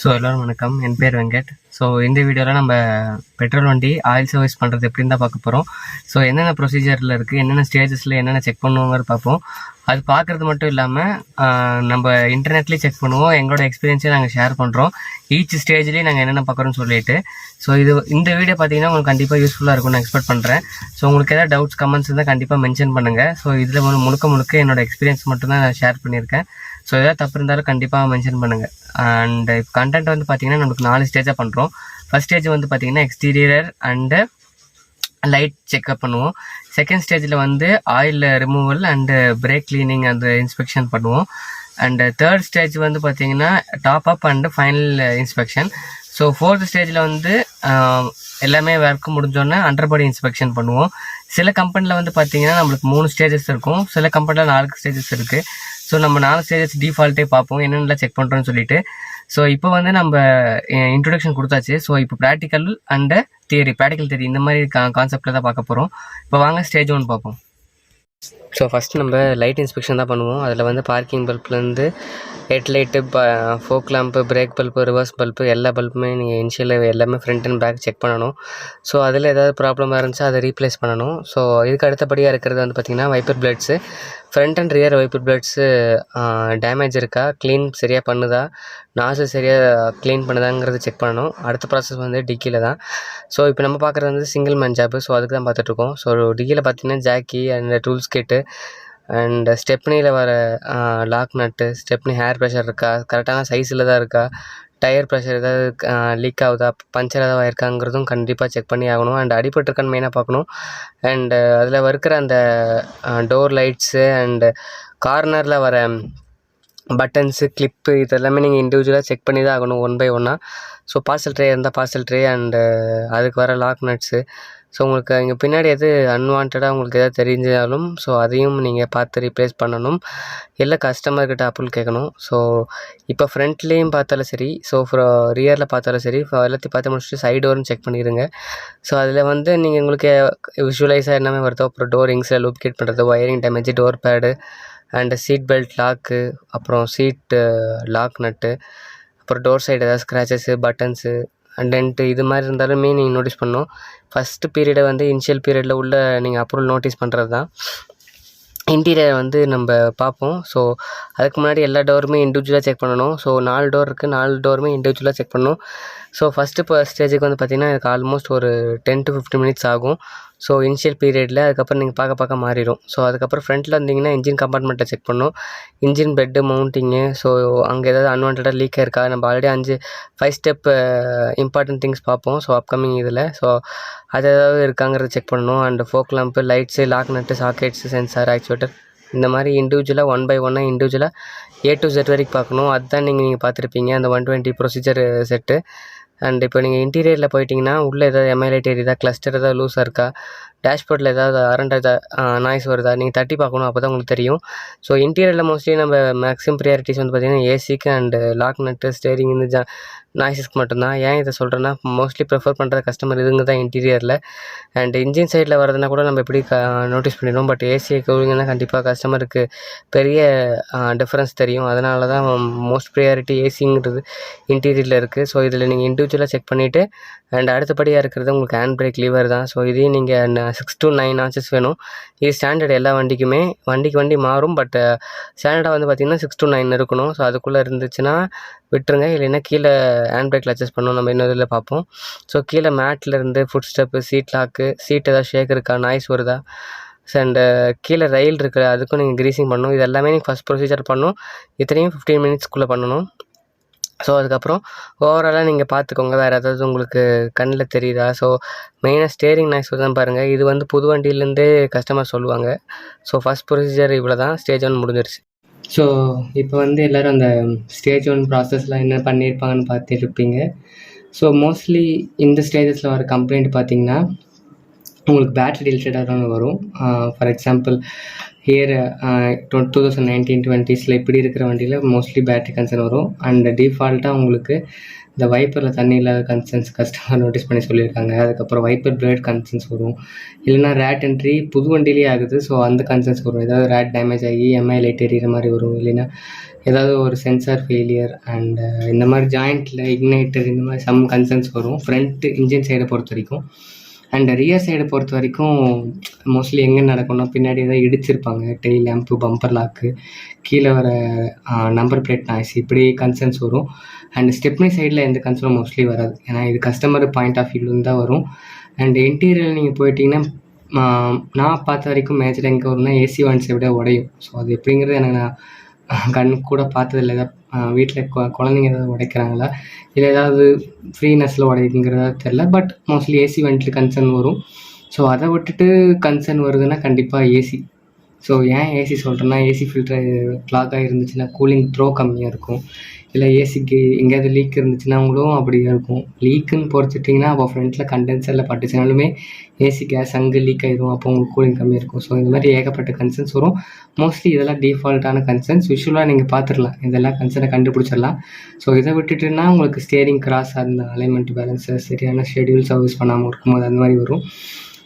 So எல்லோரும் வணக்கம், என் பேர் வெங்கட். ஸோ இந்த வீடியோவில் நம்ம பெட்ரோல் வண்டி ஆயில் சர்வீஸ் பண்ணுறது எப்படின்னு தான் பார்க்க போகிறோம். ஸோ என்னென்ன ப்ரொசீஜரில் இருக்குது, என்னென்ன ஸ்டேஜஸில் என்னென்ன செக் பண்ணுவோங்கிறது பார்ப்போம். அது பார்க்குறது மட்டும் இல்லாமல் நம்ம இன்டர்நெட்லேயும் செக் பண்ணுவோம். எங்களோட எக்ஸ்பீரியன்ஸையும் நாங்கள் ஷேர் பண்ணுறோம், ஈச் ஸ்டேஜ்லேயும் நாங்கள் என்னென்ன பார்க்குறோன்னு சொல்லிட்டு. ஸோ இந்த வீடியோ பார்த்தீங்கன்னா உங்களுக்கு கண்டிப்பாக யூஸ்ஃபுல்லாக இருக்கும்னு நான் எக்ஸ்பெக்ட் பண்ணுறேன். ஸோ உங்களுக்கு ஏதாவது டவுட்ஸ், கமெண்ட்ஸ் இருந்தால் கண்டிப்பாக மென்ஷன் பண்ணுங்கள். ஸோ இதில் முழுக்க என்னோட எக்ஸ்பீரியன்ஸ் மட்டும்தான் நான் ஷேர் பண்ணியிருக்கேன். ஸோ எதாவது தப்பு இருந்தாலும் கண்டிப்பாக மென்ஷன் பண்ணுங்கள். அண்ட் இப்போ கண்டென்ட் வந்து பார்த்திங்கன்னா நம்மளுக்கு 4 ஸ்டேஜாக பண்ணுறோம். ஃபஸ்ட் ஸ்டேஜ் வந்து பார்த்திங்கன்னா எக்ஸ்டீரியர் அண்டு லைட் செக்அப் பண்ணுவோம். செகண்ட் ஸ்டேஜில் வந்து oil removal and break cleaning அந்த இன்ஸ்பெக்ஷன் பண்ணுவோம். அண்டு தேர்ட் ஸ்டேஜ் வந்து பார்த்திங்கன்னா top up and final inspection. So fourth ஸ்டேஜில் வந்து எல்லாமே ஒர்க் முடிஞ்சோன்னே அண்டர் பாடி இன்ஸ்பெக்ஷன் பண்ணுவோம். சில கம்பெனியில் வந்து பார்த்திங்கன்னா நம்மளுக்கு 3 ஸ்டேஜஸ் இருக்கும், சில கம்பெனியில் 4 ஸ்டேஜஸ் இருக்குது. ஸோ நம்ம 4 ஸ்டேஜஸ் டிஃபால்ட்டே பார்ப்போம் என்னென்னலாம் செக் பண்ணுறோன்னு சொல்லிட்டு. ஸோ இப்போ வந்து நம்ம இன்ட்ரொடக்ஷன் கொடுத்தாச்சு. ஸோ இப்போ ப்ராக்டிக்கல் அண்டு ப்ராக்டிக்கல் தியரி இந்த மாதிரி கான்செப்டில் தான் பார்க்க போகிறோம். இப்போ வாங்க ஸ்டேஜ் 1 பார்ப்போம். ஸோ ஃபஸ்ட்டு நம்ம லைட் இன்ஸ்பெக்ஷன் தான் பண்ணுவோம். அதில் வந்து பார்க்கிங் பல்ப்லேருந்து headlight, fog lamp, brake bulb, reverse bulb எல்லா பல்ப்புமே நீங்கள் இனிஷியல் எல்லாமே ஃப்ரண்ட் அண்ட் பேக் செக் பண்ணணும். ஸோ அதில் ஏதாவது ப்ராப்ளமாக இருந்துச்சா அதை ரீப்ளேஸ் பண்ணணும். ஸோ இதுக்கு அடுத்தபடியாக இருக்கிறது வந்து பார்த்திங்கன்னா wiper blades, front and rear wiper blades damage இருக்கா, க்ளீன் சரியாக பண்ணுதா, நாசு சரியாக க்ளீன் பண்ணுதாங்கிறது செக் பண்ணணும். அடுத்த ப்ராசஸ் வந்து டிக்கியில் தான். ஸோ இப்போ நம்ம பார்க்குறது வந்து சிங்கிள் மேன் ஜாப்பு. ஸோ அதுக்கு தான் பார்த்துட்ருக்கோம். ஸோ டிக்கியில் பார்த்திங்கன்னா jack and tools kit and ஸ்டெப்னியில் வர லாக் நட்டு, ஸ்டெப்னி ஹேர் ப்ரெஷர் இருக்கா, கரெக்டான சைஸில் தான் இருக்கா, டயர் ப்ரெஷர் ஏதாவது லீக் ஆகுதா, பஞ்சர் ஏதாவது ஆயிருக்காங்கிறதும் கண்டிப்பாக செக் பண்ணி ஆகணும். அண்ட் அடிபட்டிருக்கான்னு மெயினாக பார்க்கணும். அண்டு அதில் இருக்கிற அந்த டோர் லைட்ஸு அண்டு கார்னரில் வர பட்டன்ஸு, கிளிப்பு இதெல்லாமே நீங்கள் இண்டிவிஜுவலாக செக் பண்ணி தான் ஆகணும், 1 by 1. ஸோ பார்சல் ட்ரே இருந்தால் பார்சல் ட்ரே அண்டு அதுக்கு வர லாக் நட்ஸு. ஸோ உங்களுக்கு இங்கே பின்னாடி எது அன்வான்டாக உங்களுக்கு எதாவது தெரிஞ்சாலும் ஸோ அதையும் நீங்கள் பார்த்து ரீப்ளேஸ் பண்ணணும், இல்லை கஸ்டமர்கிட்ட அப்ரூவல் கேட்கணும். ஸோ இப்போ ஃப்ரண்ட்லேயும் பார்த்தாலும் சரி, ஸோ ரியரில் பார்த்தாலும் சரி, எல்லாத்தையும் பார்த்து முடிச்சுட்டு சைடு டோரும் செக் பண்ணிடுங்க. ஸோ அதில் வந்து நீங்கள் உங்களுக்கு விஷுவலைஸாக எல்லாமே வருதோ, அப்புறம் டோர் ரிங்ஸில் லூப்கேட் பண்ணுறது, wiring damage, door pad and seat belt lock, அப்புறம் சீட்டு லாக் நட்டு, அப்புறம் டோர் சைடு ஏதாவது ஸ்க்ராச்சஸ்ஸு, பட்டன்ஸு, டென்ட்டு இது மாதிரி இருந்தாலுமே நீங்கள் நோட்டீஸ் பண்ணணும். ஃபஸ்ட்டு பீரியடை வந்து இனிஷியல் பீரியடில் உள்ள நீங்கள் அப்ரூவல் நோட்டீஸ் பண்ணுறது தான். இன்டீரியர் வந்து நம்ம பார்ப்போம். ஸோ அதுக்கு முன்னாடி எல்லா டோருமே இண்டிவிஜுவலாக செக் பண்ணணும். ஸோ 4 டோர் இருக்குது, 4 டோருமே இண்டிவிஜுவலாக செக் பண்ணணும். ஸோ ஃபஸ்ட்டு இப்போ ஸ்டேஜுக்கு வந்து பார்த்திங்கன்னா இதுக்கு ஆல்மோஸ்ட் ஒரு 10 to 15 minutes ஆகும். ஸோ இனிஷியல் பீரியடில் அதுக்கப்புறம் நீங்கள் பார்க்க மாறிடும். ஸோ அதுக்கப்புறம் ஃப்ரண்ட்டில் வந்தீங்கன்னா இன்ஜின் கம்பார்ட்மெண்ட்டை செக் பண்ணணும், இன்ஜின் பெட்டு மவுண்டிங்கு. ஸோ அங்கே ஏதாவது அன்வான்டாக லீக் இருக்கா, நம்ம ஆல்ரெடி 5 ஸ்டெப் இம்பார்ட்டன்ட் திங்ஸ் பார்ப்போம். ஸோ அப்கமிங் இதில் ஸோ அது ஏதாவது இருக்காங்கிறத செக் பண்ணணும். And fog lamp, lights, lock nut, sockets, sensor, actuator இந்த மாதிரி இண்டிவிஜுவலாக 1 by 1 இண்டிவிஜுவலாக A to Z வரைக்கும் பார்க்கணும். அதுதான் நீங்கள் பார்த்துருப்பீங்க அந்த 120 ப்ரொசீஜர் செட்டு. அண்ட் இப்போ நீங்கள் இன்டீரியரில் போயிட்டிங்கன்னா உள்ளே ஏதாவது எம்ஐலைட் எரியுதா, கிளஸ்டர் ஏதாவது லூஸாக இருக்கா, டேஷ்போர்டில் ஏதாவது அரண்டா நாய்ஸ் வருதா, நீங்கள் தட்டி பார்க்கணும், அப்போ தான் உங்களுக்கு தெரியும். ஸோ இன்டீரியரில் மோஸ்ட்லி நம்ம மேக்ஸிமம் ப்ரியாரிட்டிஸ் வந்து பார்த்திங்கன்னா ஏசிக்கு அண்டு லாக் நட்டு, ஸ்டேரிங் இந்த நாய்ஸஸ்க்கு மட்டும்தான். ஏன் இதை சொல்கிறேன்னா, மோஸ்ட்லி ப்ரிஃபர் பண்ணுற கஸ்டமர் இதுங்க தான் இன்டீரியரில். அண்ட் இன்ஜின் சைடில் வரதுனா கூட நம்ம எப்படி நோட்டீஸ் பண்ணிடுவோம். பட் ஏசியை கூலிங்கன்னா கண்டிப்பாக கஸ்டமருக்கு பெரிய டிஃப்ரென்ஸ் தெரியும். அதனால தான் மோஸ்ட் ப்ரியாரிட்டி ஏசிங்கிறது இன்டீரியரில் இருக்குது. ஸோ இதில் நீங்கள் இண்டிவிஜுவலாக செக் பண்ணிவிட்டு அண்ட் அடுத்தபடியாக இருக்கிறது உங்களுக்கு ஹேண்ட் பிரேக் லீவர் தான். ஸோ இதையும் நீங்கள் 6 to 9 ஆன்ச்சஸ் வேணும். இது ஸ்டாண்டர்ட் எல்லா வண்டிக்குமே, வண்டி மாறும். பட் ஸ்டாண்டர்டாக வந்து பார்த்திங்கன்னா 6 to 9 இருக்கணும். ஸோ அதுக்குள்ளே இருந்துச்சுன்னா விட்டுருங்க, இல்லைன்னா கீழே ஹேண்ட் பிரேக்கில் அட்ஜஸ்ட் பண்ணணும். நம்ம இன்னொரு இதில் பார்ப்போம். ஸோ கீழே மேட்லேருந்து foot step, seat lock, seat ஏதாவது ஷேக் இருக்கா, நாய்ஸ் வருதா, அண்டு கீழே ரயில் இருக்குது அதுக்கும் நீங்கள் க்ரீஸிங் பண்ணணும். இது எல்லாமே நீங்கள் ஃபஸ்ட் ப்ரொசீஜர் பண்ணணும். இத்தனையும் 15 minutesக்குள்ளே பண்ணணும். ஸோ அதுக்கப்புறம் ஓவராலாக நீங்கள் பார்த்துக்கோங்க வேறு ஏதாவது உங்களுக்கு கண்ணில் தெரியுதா. ஸோ மெயினாக ஸ்டேரிங் நாய்ஸ் தான் பாருங்கள். இது வந்து புது வண்டியிலேருந்தே கஸ்டமர் சொல்லுவாங்க. ஸோ ஃபஸ்ட் ப்ரொசீஜர் இவ்வளோ தான், ஸ்டேஜ் 1 முடிஞ்சிருச்சு. ஸோ இப்போ வந்து எல்லோரும் அந்த ஸ்டேஜ் 1 ப்ராசஸில் என்ன பண்ணியிருப்பாங்கன்னு பார்த்துருப்பீங்க. ஸோ மோஸ்ட்லி இந்த ஸ்டேஜஸில் வர கம்ப்ளைண்ட் பார்த்திங்கன்னா உங்களுக்கு பேட்ரி ரிலேட்டடாக தான் வரும். ஃபார் எக்ஸாம்பிள் இயர் 2019-20 இப்படி இருக்கிற வண்டியில் மோஸ்ட்லி பேட்டரி கன்சர்ன் வரும். அண்ட் டிஃபால்ட்டாக உங்களுக்கு இந்த வைப்பரில் தண்ணி இல்லாத கன்சர்ன்ஸ் கஸ்டமர் நோட்டீஸ் பண்ணி சொல்லியிருக்காங்க. அதுக்கப்புறம் வைப்பர் பிளேட் கன்சர்ன்ஸ் வரும். இல்லைனா ரேட் என்ட்ரி புது வண்டியிலேயே ஆகுது, ஸோ அந்த கன்சர்ன்ஸ் வரும். ஏதாவது ரேட் டேமேஜ் ஆகி எம்ஐ லைட் எரியிற மாதிரி வரும். இல்லைன்னா ஏதாவது ஒரு சென்சார் ஃபெயிலியர் அண்ட் இந்த மாதிரி ஜாயிண்ட்டில் இக்னைட்டர் இந்த மாதிரி சம் கன்சர்ன்ஸ் வரும் ஃப்ரண்ட் இன்ஜின் சைடை பொறுத்த வரைக்கும். அண்ட் ரியர் சைடை பொறுத்த வரைக்கும் மோஸ்ட்லி எங்கே நடக்கும்னா பின்னாடி ஏதாவது இடிச்சிருப்பாங்க, டெய்ல் லேம்ப்பு, பம்பர் லாக்கு, கீழே வர நம்பர் பிளேட் நாய்ஸ், இப்படி கன்சர்ன்ஸ் வரும். அண்ட் ஸ்டெப்னி சைடில் எந்த கன்சர்னும் மோஸ்ட்லி வராது, ஏன்னா இது கஸ்டமர் பாயிண்ட் ஆஃப் வியூலேருந்து தான் வரும். அண்ட் இன்டீரியர் நீங்கள் போயிட்டீங்கன்னா நான் பார்த்த வரைக்கும் மேஜர் எங்கே வரும்னா ஏசி வான்ஸை விட உடையும். ஸோ அது எப்படிங்கிறது எனக்கு நான் கண் கூட பார்த்ததில்ல. ஏதாவது வீட்டில் குழந்தைங்க ஏதாவது உடைக்கிறாங்களா இல்லை ஏதாவது ஃப்ரீனஸில் உடைக்குங்கிறதா தெரில. பட் மோஸ்ட்லி ஏசி வெண்ட்டில் கன்சர்ன் வரும். ஸோ அதை விட்டுட்டு கன்சர்ன் வருதுன்னா கண்டிப்பாக ஏசி. ஸோ ஏன் ஏசி சொல்கிறேன்னா, ஏசி ஃபில்டர் க்ளாக்காக இருந்துச்சுன்னா கூலிங் த்ரோ கம்மியாக இருக்கும். இல்லை ஏசிக்கு எங்கேயாவது லீக் இருந்துச்சுன்னாங்களும் அப்படியே இருக்கும். லீக்குன்னு பொறுத்துட்டிங்கன்னா அப்போ ஃப்ரண்ட்டில் கண்டென்சரில் பட்டுச்சுனாலுமே ஏசி கேஸ் அங்கே லீக் ஆகிடும், அப்போ உங்களுக்கு கூலிங் கம்மியாக இருக்கும். ஸோ இந்த மாதிரி ஏகப்பட்ட கன்சர்ன்ஸ் வரும். மோஸ்ட்லி இதெல்லாம் டிஃபால்ட்டான கன்சர்ன்ஸ், விஷுவலாக நீங்கள் பார்த்துடலாம், இதெல்லாம் கன்சர்னை கண்டுபிடிச்சிடலாம். ஸோ இதை விட்டுட்டுன்னா உங்களுக்கு ஸ்டேரிங் கிராஸாக இருந்தால் அலைன்மெண்ட் பேலன்ஸை சரியான ஷெடியூல் சர்வீஸ் பண்ணாமல் இருக்கும்போது அந்த மாதிரி வரும்.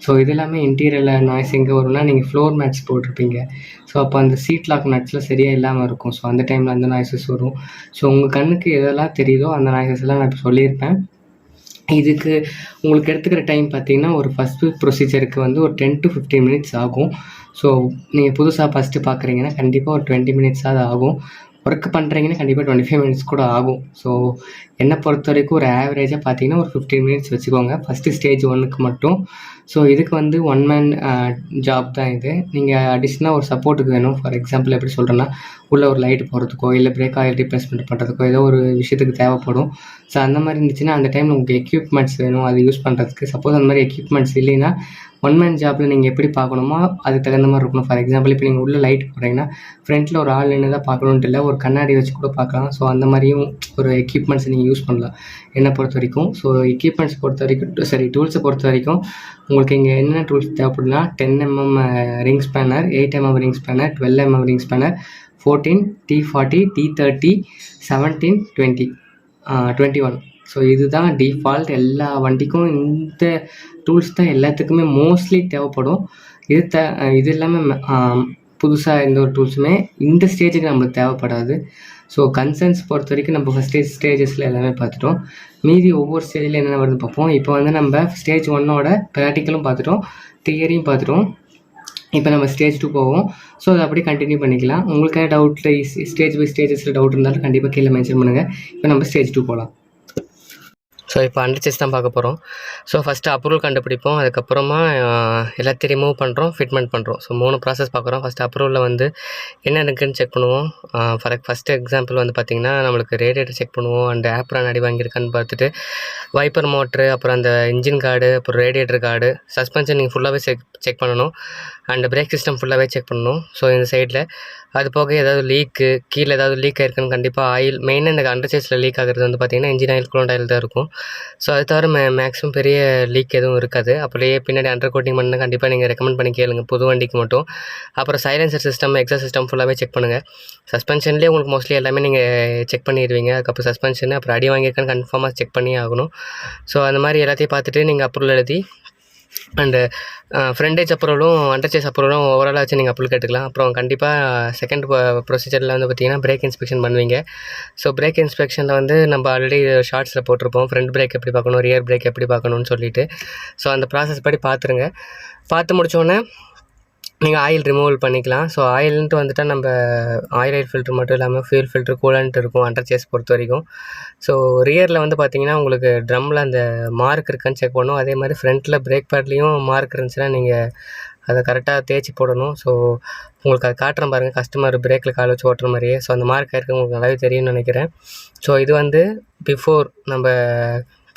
ஸோ இது எல்லாமே இன்டீரியரில் நாய்ஸ் எங்கே வரும்னா, நீங்கள் ஃப்ளோர் மேட்ஸ் போட்டிருப்பீங்க. ஸோ அப்போ அந்த சீட் லாக் நட்ஸில் சரியாக இல்லாமல் இருக்கும். ஸோ அந்த டைமில் அந்த நாய்ஸஸ் வரும். ஸோ உங்கள் கண்ணுக்கு எதெல்லாம் தெரியுதோ அந்த நாய்ஸஸ் எல்லாம் நான் இப்போ சொல்லியிருப்பேன். இதுக்கு உங்களுக்கு எடுத்துக்கிற டைம் பார்த்தீங்கன்னா, ஒரு ஃபஸ்ட்டு ப்ரொசீஜருக்கு வந்து ஒரு 10 to 15 மினிட்ஸ் ஆகும். ஸோ நீங்கள் புதுசாக ஃபஸ்ட்டு பார்க்குறீங்கன்னா கண்டிப்பாக ஒரு 20 மினிட்ஸாவது ஆகும். ஒர்க் பண்ணுறீங்கன்னா கண்டிப்பாக 25 மினிட்ஸ் கூட ஆகும். ஸோ என்னை பொறுத்த வரைக்கும் ஒரு ஆவரேஜாக பார்த்தீங்கன்னா ஒரு 15 மினிட்ஸ் வச்சுக்கோங்க ஃபஸ்ட்டு ஸ்டேஜ் 1க்கு மட்டும். ஸோ இதுக்கு வந்து ஒன் மேன் ஜாப் தான் இது. நீங்கள் அடிஷ்னலாக ஒரு சப்போர்ட்டுக்கு வேணும். ஃபார் எக்ஸாம்பிள் எப்படி சொல்கிறேன்னா, உள்ளே ஒரு லைட் போகிறதுக்கோ இல்லை பிரேக் ஆயில் ரீப்ளேஸ்மெண்ட் பண்ணுறதுக்கோ ஏதோ ஒரு விஷயத்துக்கு தேவைப்படும். ஸோ அந்த மாதிரி இருந்துச்சுன்னா அந்த டைமில் உங்களுக்கு எக்யூப்மெண்ட்ஸ் வேணும் அது யூஸ் பண்ணுறதுக்கு. சப்போஸ் அந்த மாதிரி எக்யூப்மெண்ட்ஸ் இல்லைன்னா ஒன் மேன் ஜாப்பில் நீங்கள் எப்படி பார்க்கணுமோ அதுக்கு தகுந்த மாதிரி இருக்கணும். ஃபார் எக்ஸாம்பிள் இப்போ நீங்கள் உள்ள லைட் போடுறீங்கன்னா ஃப்ரண்ட்டில் ஒரு ஆள் நின்று தான் பார்க்கணுன்ட்டு இல்லை, ஒரு கண்ணாடி வச்சு கூட பார்க்கலாம். ஸோ அந்த மாதிரியும் ஒரு எக்யூப்மெண்ட்ஸ் நீங்கள் யூஸ் பண்ணலாம் என்னை பொறுத்த வரைக்கும். ஸோ எக்யூப்மெண்ட்ஸ் பொறுத்த வரைக்கும் டூல்ஸை பொறுத்த வரைக்கும் உங்களுக்கு இங்கே என்னென்ன டூல்ஸ் தேவைப்படுதுன்னா 10mm ring spanner, 8mm ring spanner, 12mm ring spanner, 14, T40, T30, 17, 20, 21. So இதுதான் டிஃபால்ட் எல்லா வண்டிக்கும். இந்த டூல்ஸ் தான் எல்லாத்துக்குமே மோஸ்ட்லி தேவைப்படும். இது இல்லாமல் புதுசாக எந்த ஒரு டூல்ஸுமே இந்த ஸ்டேஜுக்கு நம்மளுக்கு தேவைப்படாது. ஸோ கன்சர்ன்ஸ் பொறுத்த வரைக்கும் நம்ம ஃபஸ்ட் ஸ்டேஜஸில் எல்லாமே பார்த்துட்டோம். மீதி ஒவ்வொரு ஸ்டேஜில் என்னென்ன வருது பார்ப்போம். இப்போ வந்து நம்ம ஸ்டேஜ் 1ஓட ப்ராக்டிக்கலும் பார்த்துட்டோம், தியரியும் பார்த்துட்டோம். இப்போ நம்ம ஸ்டேஜ் 2 போவோம். ஸோ அதை அப்படியே கண்டினியூ பண்ணிக்கலாம். உங்களுக்கு டவுட்டில் ஸ்டேஜ் பை ஸ்டேஜஸில் டவுட் இருந்தாலும் கண்டிப்பாக கீழே மென்ஷன் பண்ணுங்கள். இப்போ நம்ம ஸ்டேஜ் 2 போகலாம். ஸோ இப்போ அண்டர் செஸ் தான் பார்க்க போகிறோம். ஸோ ஃபஸ்ட்டு அப்ரூவல் கண்டுபிடிப்போம், அதுக்கப்புறமா எல்லாத்தையும் ரிமூவ் பண்ணுறோம், ஃபிட்மெண்ட் பண்ணுறோம். ஸோ 3 ப்ராசஸ் பார்க்குறோம். ஃபஸ்ட்டு அப்ரூவலில் வந்து என்ன இருக்குன்னு செக் பண்ணுவோம். ஃபஸ்ட்டு எக்ஸாம்பிள் வந்து பார்த்திங்கன்னா நம்மளுக்கு ரேடியேட்டர் செக் பண்ணுவோம், அண்ட் ஆப்ரான் அடி வாங்கியிருக்கான்னு பார்த்துட்டு வைப்பர் மோட்ரு, அப்புறம் அந்த இன்ஜின் கார்டு, அப்புறம் ரேடியேட்டர் கார்டு, சஸ்பென்ஷன் நீங்கள் ஃபுல்லாகவே செக் பண்ணணும், அண்ட் பிரேக் சிஸ்டம் ஃபுல்லாகவே செக் பண்ணணும். ஸோ இந்த சைடில் அது போக ஏதாவது லீக்கு கீழே ஏதாவது லீக் ஆயிருக்குன்னு கண்டிப்பாக ஆயில் மெயினாக இந்த அண்டர் சேஸில் லீக் ஆகிறது வந்து பார்த்திங்கன்னா இன்ஜின் ஆயில், கூலண்ட் ஆயில் தான் இருக்கும். ஸோ அது தவிர மேக்ஸிமம் பெரிய லீக் எதுவும் இருக்காது. அப்படியே பின்னாடி அண்டர் கோட்டிங் பண்ணால் கண்டிப்பாக நீங்கள் ரெக்கமெண்ட் பண்ணி கேளுங்க புது வண்டிக்கு மட்டும். அப்புறம் சைலன்சர் சிஸ்டம், எக்ஸாஸ்ட் சிஸ்டம் ஃபுல்லாகவே செக் பண்ணுங்கள். சஸ்பென்ஷன்லேயே உங்களுக்கு மோஸ்ட்லி எல்லாமே நீங்கள் செக் பண்ணிடுவீங்க. அதுக்கப்புறம் சஸ்பென்ஷன் அப்புறம் அடி வாங்கியிருக்கான்னு கன்ஃபார்மாக செக் பண்ணி ஆகணும். ஸோ அந்த மாதிரி எல்லாத்தையும் பார்த்துட்டு நீங்கள் அப்ரூவல் எழுதி அண்டு ஃப்ரண்டேஜ் அப்ரூவலும் அண்டர்சேஸ் அப்ரூவலும் ஓவராலாக வச்சு நீங்கள் அப்ரூவல் கேட்டுக்கலாம். அப்புறம் கண்டிப்பாக செகண்ட் ப்ரொசீஜரில் வந்து பார்த்திங்கன்னா பிரேக் இன்ஸ்பெக்ஷன் பண்ணுவீங்க. ஸோ பிரேக் இன்ஸ்பெக்ஷனில் வந்து நம்ம ஆல்ரெடி ஷார்ட்ஸில் போட்டிருப்போம், ஃப்ரண்ட் பிரேக் எப்படி பார்க்கணும், ரியர் பிரேக் எப்படி பார்க்கணும்னு சொல்லிட்டு. ஸோ அந்த ப்ராசஸ் படி பார்த்துருங்க. பார்த்து முடித்தோடனே நீங்கள் ஆயில் ரிமூவல் பண்ணிக்கலாம். ஸோ ஆயில்ன்ட்டு வந்துட்டால் நம்ம ஆயில் ஃபில்ட்ரு மட்டும் இல்லாமல் ஃபியூல் ஃபில்ட்ரு, கூலண்ட் இருக்கும் அண்டர் சேஸ் பொறுத்த வரைக்கும். ஸோ ரியரில் வந்து பார்த்திங்கன்னா உங்களுக்கு ட்ரம்மில் அந்த மார்க் இருக்கான்னு செக் பண்ணணும். அதே மாதிரி ஃப்ரண்ட்டில் பிரேக் பேட்லேயும் மார்க் இருந்துச்சுன்னா நீங்கள் அதை கரெக்டாக தேய்ச்சி போடணும். ஸோ உங்களுக்கு அதை காட்டுறேன் பாருங்கள், கஸ்டமர் பிரேக்கில் கால் வச்சு ஓட்டுற மாதிரியே. ஸோ அந்த மார்க் ஆயிருக்கு உங்களுக்கு நல்லாவே தெரியும்னு நினைக்கிறேன். ஸோ இது வந்து பிஃபோர் நம்ம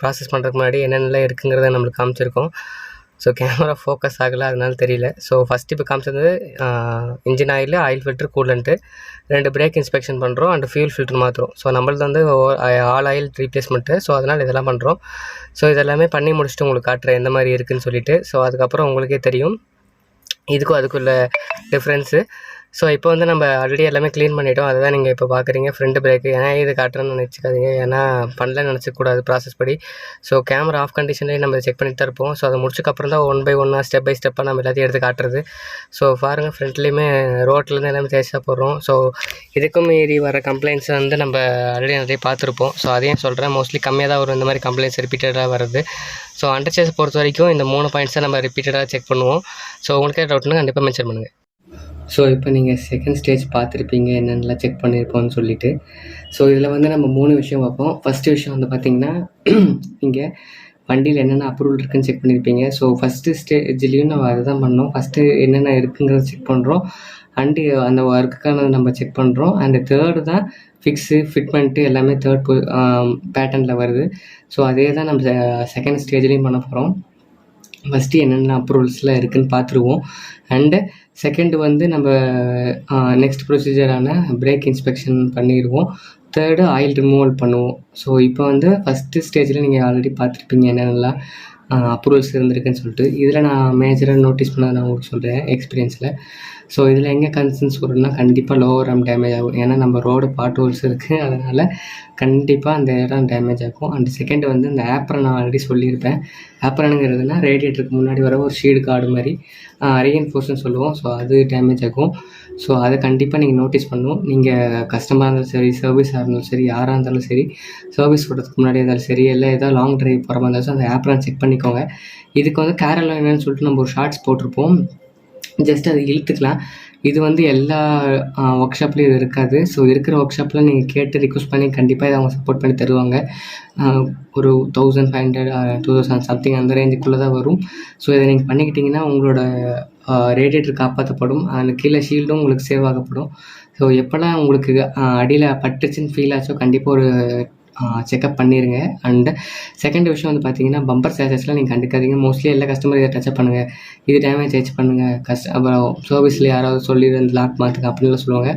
ப்ராசஸ் பண்ணுறதுக்கு முன்னாடி என்னென்னலாம் இருக்குங்கிறத நம்மளுக்கு காமிச்சிருக்கோம். ஸோ கேமரா ஃபோக்கஸ் ஆகலை, அதனால தெரியல. ஸோ ஃபஸ்ட்டு இப்போ காமிச்சது engine oil filter, coolant, 2 break inspection பண்ணுறோம், அண்ட் ஃபியூல் ஃபில்ட்ரு மாற்றுறோம். ஸோ நம்மளது வந்து ஆல் ஆயில் ரீப்ளேஸ்மெண்ட்டு. ஸோ அதனால் இதெல்லாம் பண்ணுறோம். ஸோ இதெல்லாமே பண்ணி முடிச்சுட்டு உங்களுக்கு காட்டுறேன் எந்த மாதிரி இருக்குதுன்னு சொல்லிவிட்டு. ஸோ அதுக்கப்புறம் உங்களுக்கே தெரியும் இதுக்கும் அதுக்குள்ள டிஃப்ரென்ஸு. ஸோ இப்போ வந்து நம்ம ஆல்ரெடி எல்லாமே க்ளீன் பண்ணிட்டோம். அதை தான் நீங்கள் இப்போ பார்க்குறீங்க. ஃப்ரண்ட் பிரேக்கு ஏன்னா இது காட்டுறேன்னு நினச்சிக்காதீங்க, ஏன்னா பண்ணலன்னு நினச்சிக்கூடாது ப்ராசஸ் படி. ஸோ கேமரா ஆஃப் கண்டிஷன்லேயே நம்ம செக் பண்ணிட்டு தான் இருப்போம். ஸோ அதை முடிச்சக்கப்புறம் தான் ஒன் பை ஒன்னாக ஸ்டெப் பை ஸ்டெப்பாக நம்ம எல்லாத்தையும் எடுத்து காட்டுறது. ஸோ பாருங்கள், ஃப்ரண்ட்லேயுமே ரோட்லேருந்து எல்லாமே தேய்ச்சா போடுறோம். ஸோ இதுக்கும் மீறி வர கம்ப்ளைண்ட்ஸை வந்து நம்ம ஆல்ரெடி நிறைய பார்த்துருப்போம். ஸோ அதையும் சொல்கிறேன், மோஸ்ட்லி கம்மியாக தான் வரும் இந்த மாதிரி கம்ப்ளைண்ட்ஸ் ரிப்பீட்டடாக வருது. ஸோ அண்டர் சேஸ் பொறுத்த வரைக்கும் இந்த 3 பாயிண்ட்ஸை நம்ம ரிப்பீட்டடாக செக் பண்ணுவோம். ஸோ உங்களுக்கே டவுட்னா கண்டிப்பாக மென்ஷன் பண்ணுங்கள். ஸோ இப்போ நீங்கள் செகண்ட் ஸ்டேஜ் பார்த்துருப்பீங்க, என்னென்னலாம் செக் பண்ணியிருப்போம்னு சொல்லிட்டு. ஸோ இதில் வந்து நம்ம 3 விஷயம் பார்ப்போம். ஃபஸ்ட்டு விஷயம் வந்து பார்த்திங்கன்னா, நீங்கள் வண்டியில் என்னென்ன அப்ரூவல் இருக்குதுன்னு செக் பண்ணியிருப்பீங்க. ஸோ ஃபஸ்ட்டு ஸ்டேஜ்லேயும் நம்ம அதை தான் பண்ணோம். ஃபஸ்ட்டு என்னென்ன இருக்குங்கிறத செக் பண்ணுறோம், அண்டு அந்த ஒர்க்குக்கானது நம்ம செக் பண்ணுறோம். அண்டு தேர்டு தான் ஃபிக்ஸு ஃபிட்மெண்ட்டு எல்லாமே தேர்ட் பேட்டர்னில் வருது. ஸோ அதே தான் நம்ம செகண்ட் ஸ்டேஜ்லேயும் பண்ண போகிறோம். ஃபஸ்ட்டு என்னென்ன அப்ரூவல்ஸ்லாம் இருக்குதுன்னு பார்த்துருவோம். அண்டு செகண்டு வந்து நம்ம நெக்ஸ்ட் ப்ரொசீஜரான பிரேக் இன்ஸ்பெக்ஷன் பண்ணிடுவோம். தேர்டு ஆயில் ரிமூவல் பண்ணுவோம். ஸோ இப்போ வந்து ஃபஸ்ட்டு ஸ்டேஜில் நீங்கள் ஆல்ரெடி பார்த்துருப்பீங்க என்னென்னலாம் அப்ரூவல்ஸ் இருந்திருக்குன்னு சொல்லிட்டு. இதில் நான் மேஜராக நோட்டீஸ் பண்ணதை நான் உங்களுக்கு சொல்கிறேன் எக்ஸ்பீரியன்ஸில். ஸோ இதில் எங்கே கன்சர்ன்ஸ் வரும்னா, கண்டிப்பாக லோவர் ஆர்ம் டேமேஜ் ஆகும். ஏன்னா நம்ம ரோடு பாட் ஹோல்ஸ் இருக்குது, அதனால் கண்டிப்பாக அந்த இடம் டேமேஜ் ஆகும். அண்ட் செகண்ட் வந்து இந்த ஆப்ரன் நான் ஆல்ரெடி சொல்லியிருப்பேன். ஆப்ரனுங்கிறதுனா ரேடியேட்டருக்கு முன்னாடி வர ஒரு ஷீல்டு கார்டு மாதிரி ரீஎன்ஃபோர்ஸ்னு சொல்லுவோம். ஸோ அது டேமேஜ் ஆகும். ஸோ அதை கண்டிப்பாக நீங்கள் நோட்டீஸ் பண்ணணும். நீங்கள் கஸ்டமராக இருந்தாலும் சரி, சர்வீஸாக இருந்தாலும் சரி, யாராக இருந்தாலும் சரி, சர்வீஸ் போடுறதுக்கு முன்னாடி இருந்தாலும் சரி, இல்லை ஏதாவது லாங் ட்ரைவ் போகிற மாதிரி இருந்தாலும் அந்த ஆப்ரன் செக் பண்ணிக்கோங்க. இதுக்கு வந்து கேரளா என்னன்னு சொல்லிட்டு நம்ம ஒரு ஷார்ட்ஸ் போட்டிருப்போம், ஜஸ்ட் அதை இழுத்துக்கலாம். இது வந்து எல்லா ஒர்க் ஷாப்லேயும் இது இருக்காது. ஸோ இருக்கிற ஒர்க் ஷாப்பில் நீங்கள் கேட்டு ரிக்வஸ்ட் பண்ணி கண்டிப்பாக இதை அவங்க சப்போர்ட் பண்ணி தருவாங்க. ஒரு 1500 2000 சம்திங் அந்த ரேஞ்சுக்குள்ளே தான் வரும். ஸோ இதை நீங்கள் பண்ணிக்கிட்டிங்கன்னா உங்களோட ரேடியேட்டர் காப்பாற்றப்படும். அந்த கீழே ஷீல்டும் உங்களுக்கு சேவ் ஆகப்படும். ஸோ எப்போல்லாம் உங்களுக்கு அடியில் பட்டுச்சுன்னு ஃபீல் ஆச்சோ கண்டிப்பாக ஒரு செக்அப் பண்ணிடுங்க. அண்டு செகண்ட் விஷயம் வந்து பார்த்தீங்கன்னா, பம்பர் ஸ்க்ராச்சஸ்லாம் நீங்கள் கண்டுக்காதீங்க. மோஸ்ட்லி எல்லா கஸ்டமர் இதை டச்சப் பண்ணுங்கள், இது டேமேஜ் ஆச்சு பண்ணுங்கள், அப்புறம் சர்வீஸில் யாராவது சொல்லி இந்த லாக் மாற்றுங்க அப்படின்லாம் சொல்லுவாங்க.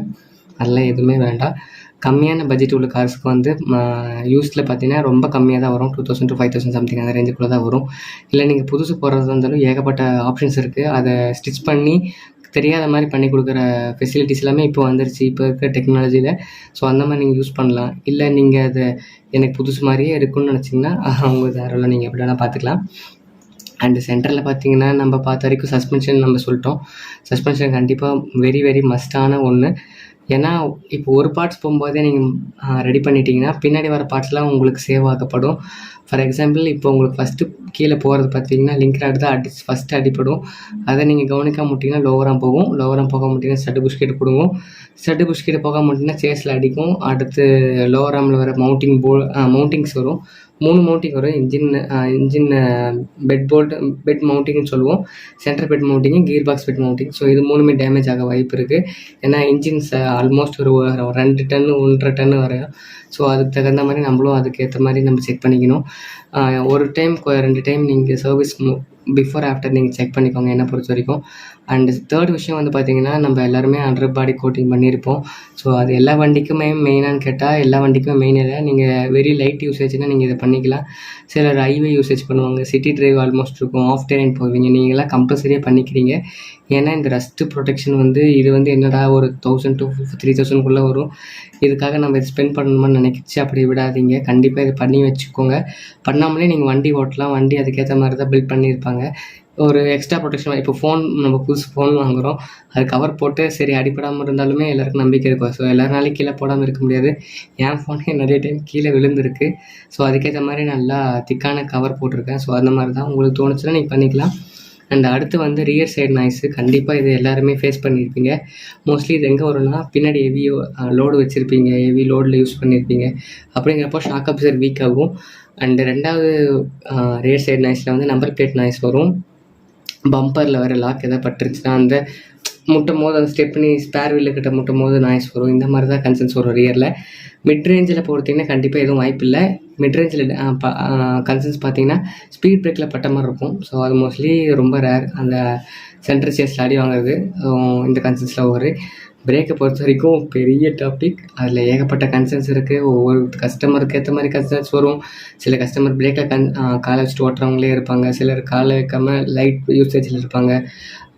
அதெல்லாம் எதுவுமே வேண்டாம். கம்மியான பட்ஜெட் உள்ள கார்ஸ்க்கு வந்து யூஸில் பார்த்தீங்கன்னா ரொம்ப கம்மியாக தான் வரும். 2000 to 5000 சம்திங் அந்த ரேஞ்சுக்குள்ளே தான் வரும். இல்லை நீங்கள் புதுசு போடுறதா இருந்தாலும் ஏகப்பட்ட ஆப்ஷன்ஸ் இருக்குது. அதை ஸ்டிச் பண்ணி தெரியாத மாதிரி பண்ணி கொடுக்குற ஃபெசிலிட்டிஸ் எல்லாமே இப்போ வந்துருச்சு, இப்போ இருக்கிற டெக்னாலஜியில். ஸோ அந்த மாதிரி நீங்கள் யூஸ் பண்ணலாம். இல்லை நீங்கள் அதை எனக்கு புதுசு மாதிரியே இருக்குன்னு நினச்சிங்கன்னா அவங்க தாராளம் நீங்கள் எப்படி வேணால் பார்த்துக்கலாம். அண்டு சென்டரில் பார்த்தீங்கன்னா, நம்ம பார்த்த வரைக்கும் சஸ்பென்ஷன் நம்ம சொல்லிட்டோம். சஸ்பென்ஷன் கண்டிப்பாக வெரி வெரி மஸ்டான ஒன்று. ஏன்னா இப்போ ஒரு பார்ட்ஸ் போகும்போதே நீங்கள் ரெடி பண்ணிட்டீங்கன்னா பின்னாடி வர பார்ட்ஸ்லாம் உங்களுக்கு சேவ் ஆகப்படும். ஃபார் எக்ஸாம்பிள், இப்போ உங்களுக்கு ஃபஸ்ட்டு கீழே போகிறது பார்த்தீங்கன்னா லிங்க் ராட் தான் ஃபஸ்ட்டு அடிப்படும். அதை நீங்கள் கவனிக்காம விட்டிங்கன்னா லோவராக போகும். லோவராக போக மாட்டிங்கன்னா ஸ்டட்டு புஷ்கெட்டு பிடுங்கும். ஸ்டட்டு புஷ்கெட்டு போக மாட்டிங்கன்னா சேஸில் அடிக்கும். அடுத்து லோவர் ஆர்மில் வர மவுண்டிங்ஸ் வரும். 3 மவுண்டிங் வரும். இன்ஜின் பெட் மவுண்டிங்னு சொல்லுவோம், centre bed mounting, gear box bed mounting. So இது 3மே டேமேஜ் ஆக வாய்ப்பு இருக்குது. ஏன்னா இன்ஜின்ஸ் ஆல்மோஸ்ட் ஒரு 2 டன் 1.5 டன் வரையும். ஸோ அதுக்கு தகுந்த மாதிரி நம்மளும் அதுக்கேற்ற மாதிரி நம்ம செக் பண்ணிக்கணும். ஒரு டைம் 2 டைம் நீங்கள் சர்வீஸ் பிஃபோர் ஆஃப்டர் நீங்கள் செக் பண்ணிக்கோங்க என்னை பொறுத்த வரைக்கும். அண்டு தேர்ட் விஷயம் வந்து பார்த்திங்கன்னா, நம்ம எல்லாருமே அண்டர் பாடி கோட்டிங் பண்ணியிருப்போம். ஸோ அது எல்லா வண்டிக்குமே மெயினானு கேட்டால் எல்லா வண்டிக்குமே மெயின் இல்லை. நீங்கள் வெரி லைட் யூசேஜ்னால் நீங்கள் இதை பண்ணிக்கலாம். சிலர் ஹைவே யூசேஜ் பண்ணுவாங்க, சிட்டி டிரைவ் ஆல்மோஸ்ட் இருக்கும், ஆஃப் டெரைன் போவீங்க, நீங்களாம் கம்பல்சரியாக பண்ணிக்கிறீங்க. ஏன்னா இந்த ரஸ்ட்டு ப்ரொடெக்ஷன் வந்து இது வந்து என்னடா ஒரு 1000 to 3000 வரும், இதுக்காக நம்ம இது ஸ்பெண்ட் பண்ணணுமான்னு நினைக்கிச்சு அப்படி விடாதீங்க. கண்டிப்பாக இது பண்ணி வச்சுக்கோங்க. பண்ணாமலே நீங்கள் வண்டி ஓட்டலாம். வண்டி அதுக்கேற்ற மாதிரி தான் பில்ட் பண்ணியிருப்பாங்க. ஒரு எக்ஸ்ட்ரா ப்ரொடெக்ஷன். இப்போ நம்ம புதுசு ஃபோன் வாங்குகிறோம், அது கவர் போட்டு சரி அடிப்படாமல் இருந்தாலுமே எல்லாருக்கும் நம்பிக்கை இருக்கும். ஸோ எல்லாருனாலையும் கீழே போடாமல் இருக்க முடியாது. என் ஃபோனே நிறைய டைம் கீழே விழுந்திருக்கு. ஸோ அதுக்கேற்ற மாதிரி நல்லா திக்கான கவர் போட்டிருக்கேன். ஸோ அந்த மாதிரி தான் உங்களுக்கு தோணுச்சுன்னா நீங்கள் பண்ணிக்கலாம். அண்ட் அடுத்து வந்து ரியர் சைடு நாய்ஸு. கண்டிப்பாக இது எல்லாருமே ஃபேஸ் பண்ணியிருப்பீங்க. மோஸ்ட்லி இது எங்கே வரும்னா, பின்னாடி ஹெவி லோடு வச்சுருப்பீங்க, ஹெவி லோடில் யூஸ் பண்ணியிருப்பீங்க. அப்படிங்கிறப்போ ஷாக் அப்சர் வீக் ஆகும். அண்டு ரெண்டாவது ரியர் சைடு நாய்ஸில் வந்து நம்பர் பிளேட் நாய்ஸ் வரும். பம்பரில் வர லாக் எதாவது பட்டுருச்சுன்னா அந்த முட்டும் போது அந்த ஸ்டெப்னி ஸ்பேர் வீலில் கிட்ட முட்டும் போது நாய்ஸ் வரும். இந்த மாதிரி தான் கன்சர்ன்ஸ் வரும் ரியரில். மிட் ரேஞ்சில் பார்த்தீங்கன்னா கண்டிப்பாக எதுவும் வாய்ப்பு இல்லை. மிட் ரேஞ்சில் கன்சர்ன்ஸ் பார்த்தீங்கன்னா ஸ்பீட் பிரேக்கில் பட்ட மாதிரி இருக்கும். ஸோ அது மோஸ்ட்லி ரொம்ப ரேர், அந்த சென்டர் சேஸில் அடி வாங்குறது இந்த கன்சர்ன்ஸில் ஒரு பிரேக்கை பொறுத்த வரைக்கும் பெரிய டாபிக். அதில் ஏகப்பட்ட கன்சர்ன்ஸ் இருக்குது. ஒவ்வொரு கஸ்டமருக்கு ஏற்ற மாதிரி கன்சர்ன்ஸ் வரும். சில கஸ்டமர் பிரேக்கில் காலை வச்சுட்டு ஓட்டுறவங்களே இருப்பாங்க, சிலர் காலை வைக்காமல் லைட் யூசேஜில் இருப்பாங்க.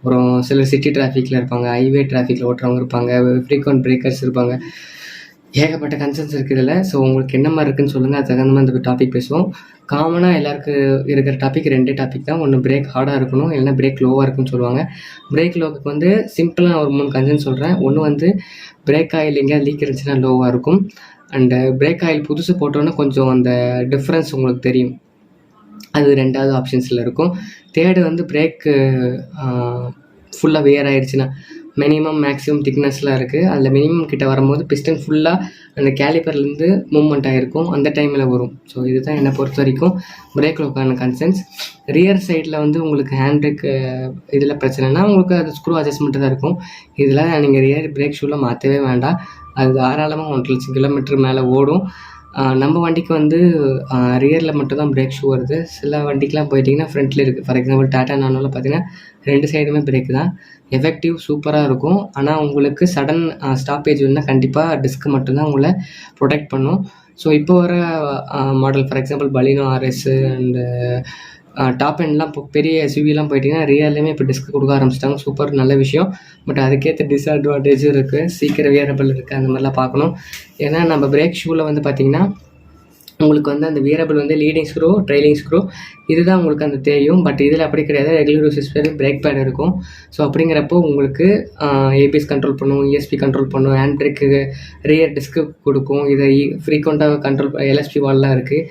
அப்புறம் சிலர் சிட்டி டிராஃபிக்கில் இருப்பாங்க, ஹைவே டிராஃபிக்கில் ஓட்டுறவங்க இருப்பாங்க, ஃப்ரீக்வெண்ட் பிரேக்கர்ஸ் இருப்பாங்க. ஏகப்பட்ட கன்சர்ன்ஸ் இருக்குது இதில். ஸோ உங்களுக்கு என்ன மாதிரி இருக்குன்னு சொல்லுங்கள், அதுக்கு தகுந்த மாதிரி இந்த டாபிக் பேசுவோம். காமனாக எல்லாருக்கும் இருக்கிற டாபிக் 2 டாபிக் தான். ஒன்று பிரேக் ஹார்டாக இருக்கணும், இல்லைன்னா பிரேக் லோவாக இருக்குன்னு சொல்லுவாங்க. பிரேக் லோவுக்கு வந்து சிம்பிளாக ஒரு 3 கன்சர்ன் சொல்கிறேன். ஒன்று வந்து பிரேக் ஆயில் எங்கேயாவது லீக் இருந்துச்சுன்னா லோவாக இருக்கும். அண்டு பிரேக் ஆயில் புதுசு போட்டோன்னா கொஞ்சம் அந்த டிஃப்ரென்ஸ் உங்களுக்கு தெரியும். அது 2வது ஆப்ஷன்ஸில் இருக்கும். தேர்டு வந்து பிரேக்கு ஃபுல்லாக வேர் ஆயிடுச்சுன்னா, மினிமம் மேக்ஸிமம் திக்னஸ்லாம் இருக்குது. அதில் மினிமம் கிட்ட வரும்போது பிஸ்டன் ஃபுல்லாக அந்த கேலிப்பர்லேருந்து மூவ்மெண்ட் ஆகிருக்கும், அந்த டைமில் வரும். ஸோ இதுதான் என்னை பொறுத்த வரைக்கும் பிரேக் லோக்கான கன்சர்ன்ஸ். ரியர் சைடில் வந்து உங்களுக்கு ஹேண்ட் பிரேக் இதில் பிரச்சனைனா உங்களுக்கு அது ஸ்க்ரூ அட்ஜஸ்ட்மெண்ட்டு தான் இருக்கும். இதில் நீங்கள் ரியர் பிரேக் ஷூவில் மாற்றவே வேண்டாம். அது தாராளமாக 1 லட்சம் கிலோமீட்டர் மேலே ஓடும். நம்ம வண்டிக்கு வந்து ரியரில் மட்டும் தான் பிரேக் ஷூ வருது. சில வண்டிக்கெலாம் போயிட்டிங்கன்னா ஃப்ரண்ட்டில் இருக்குது. ஃபார் எக்ஸாம்பிள் டாட்டா நானோவில் பார்த்தீங்கன்னா 2 சைடுமே பிரேக் தான். எஃபெக்டிவ் சூப்பராக இருக்கும். ஆனால் உங்களுக்கு சடன் ஸ்டாப்பேஜ் வேணுன்னா கண்டிப்பாக டிஸ்க் மட்டும்தான் உங்களை ப்ரொடெக்ட் பண்ணும். ஸோ இப்போ வர model for example Baleno RS and top எண்ட்லாம் இப்போ பெரிய எஸ்யூவிலாம் போயிட்டிங்கன்னா ரியர்லேயுமே இப்போ டிஸ்க் கொடுக்க ஆரம்பிச்சிட்டாங்க. சூப்பர், நல்ல விஷயம். பட் அதுக்கேற்ற டிஸ்அட்வான்டேஜும் இருக்குது. சீக்கிரம் வியரபிள் இருக்குது, அந்த மாதிரிலாம் பார்க்கணும். ஏன்னா நம்ம பிரேக் ஷூவில் வந்து பார்த்திங்கன்னா உங்களுக்கு வந்து அந்த வியரபிள் வந்து லீடிங் ஸ்க்ரூ, ட்ரைலிங் ஸ்க்ரூ இதுதான் உங்களுக்கு அந்த தெரியும். பட் இதில் அப்படி கிடையாது. ரெகுலர் யூசஸ் பிரேக் பேட் இருக்கும். ஸோ அப்படிங்கிறப்போ உங்களுக்கு ஏபிஎஸ் கண்ட்ரோல் பண்ணும், இஎஸ்பி கண்ட்ரோல் பண்ணும், ஹேண்ட் பிரேக்கு, ரியர் டிஸ்க்கு கொடுக்கும். இதை ஃப்ரீக்வெண்ட்டாக கண்ட்ரோல் எல்எஸ்பி வால்லாம் இருக்குது.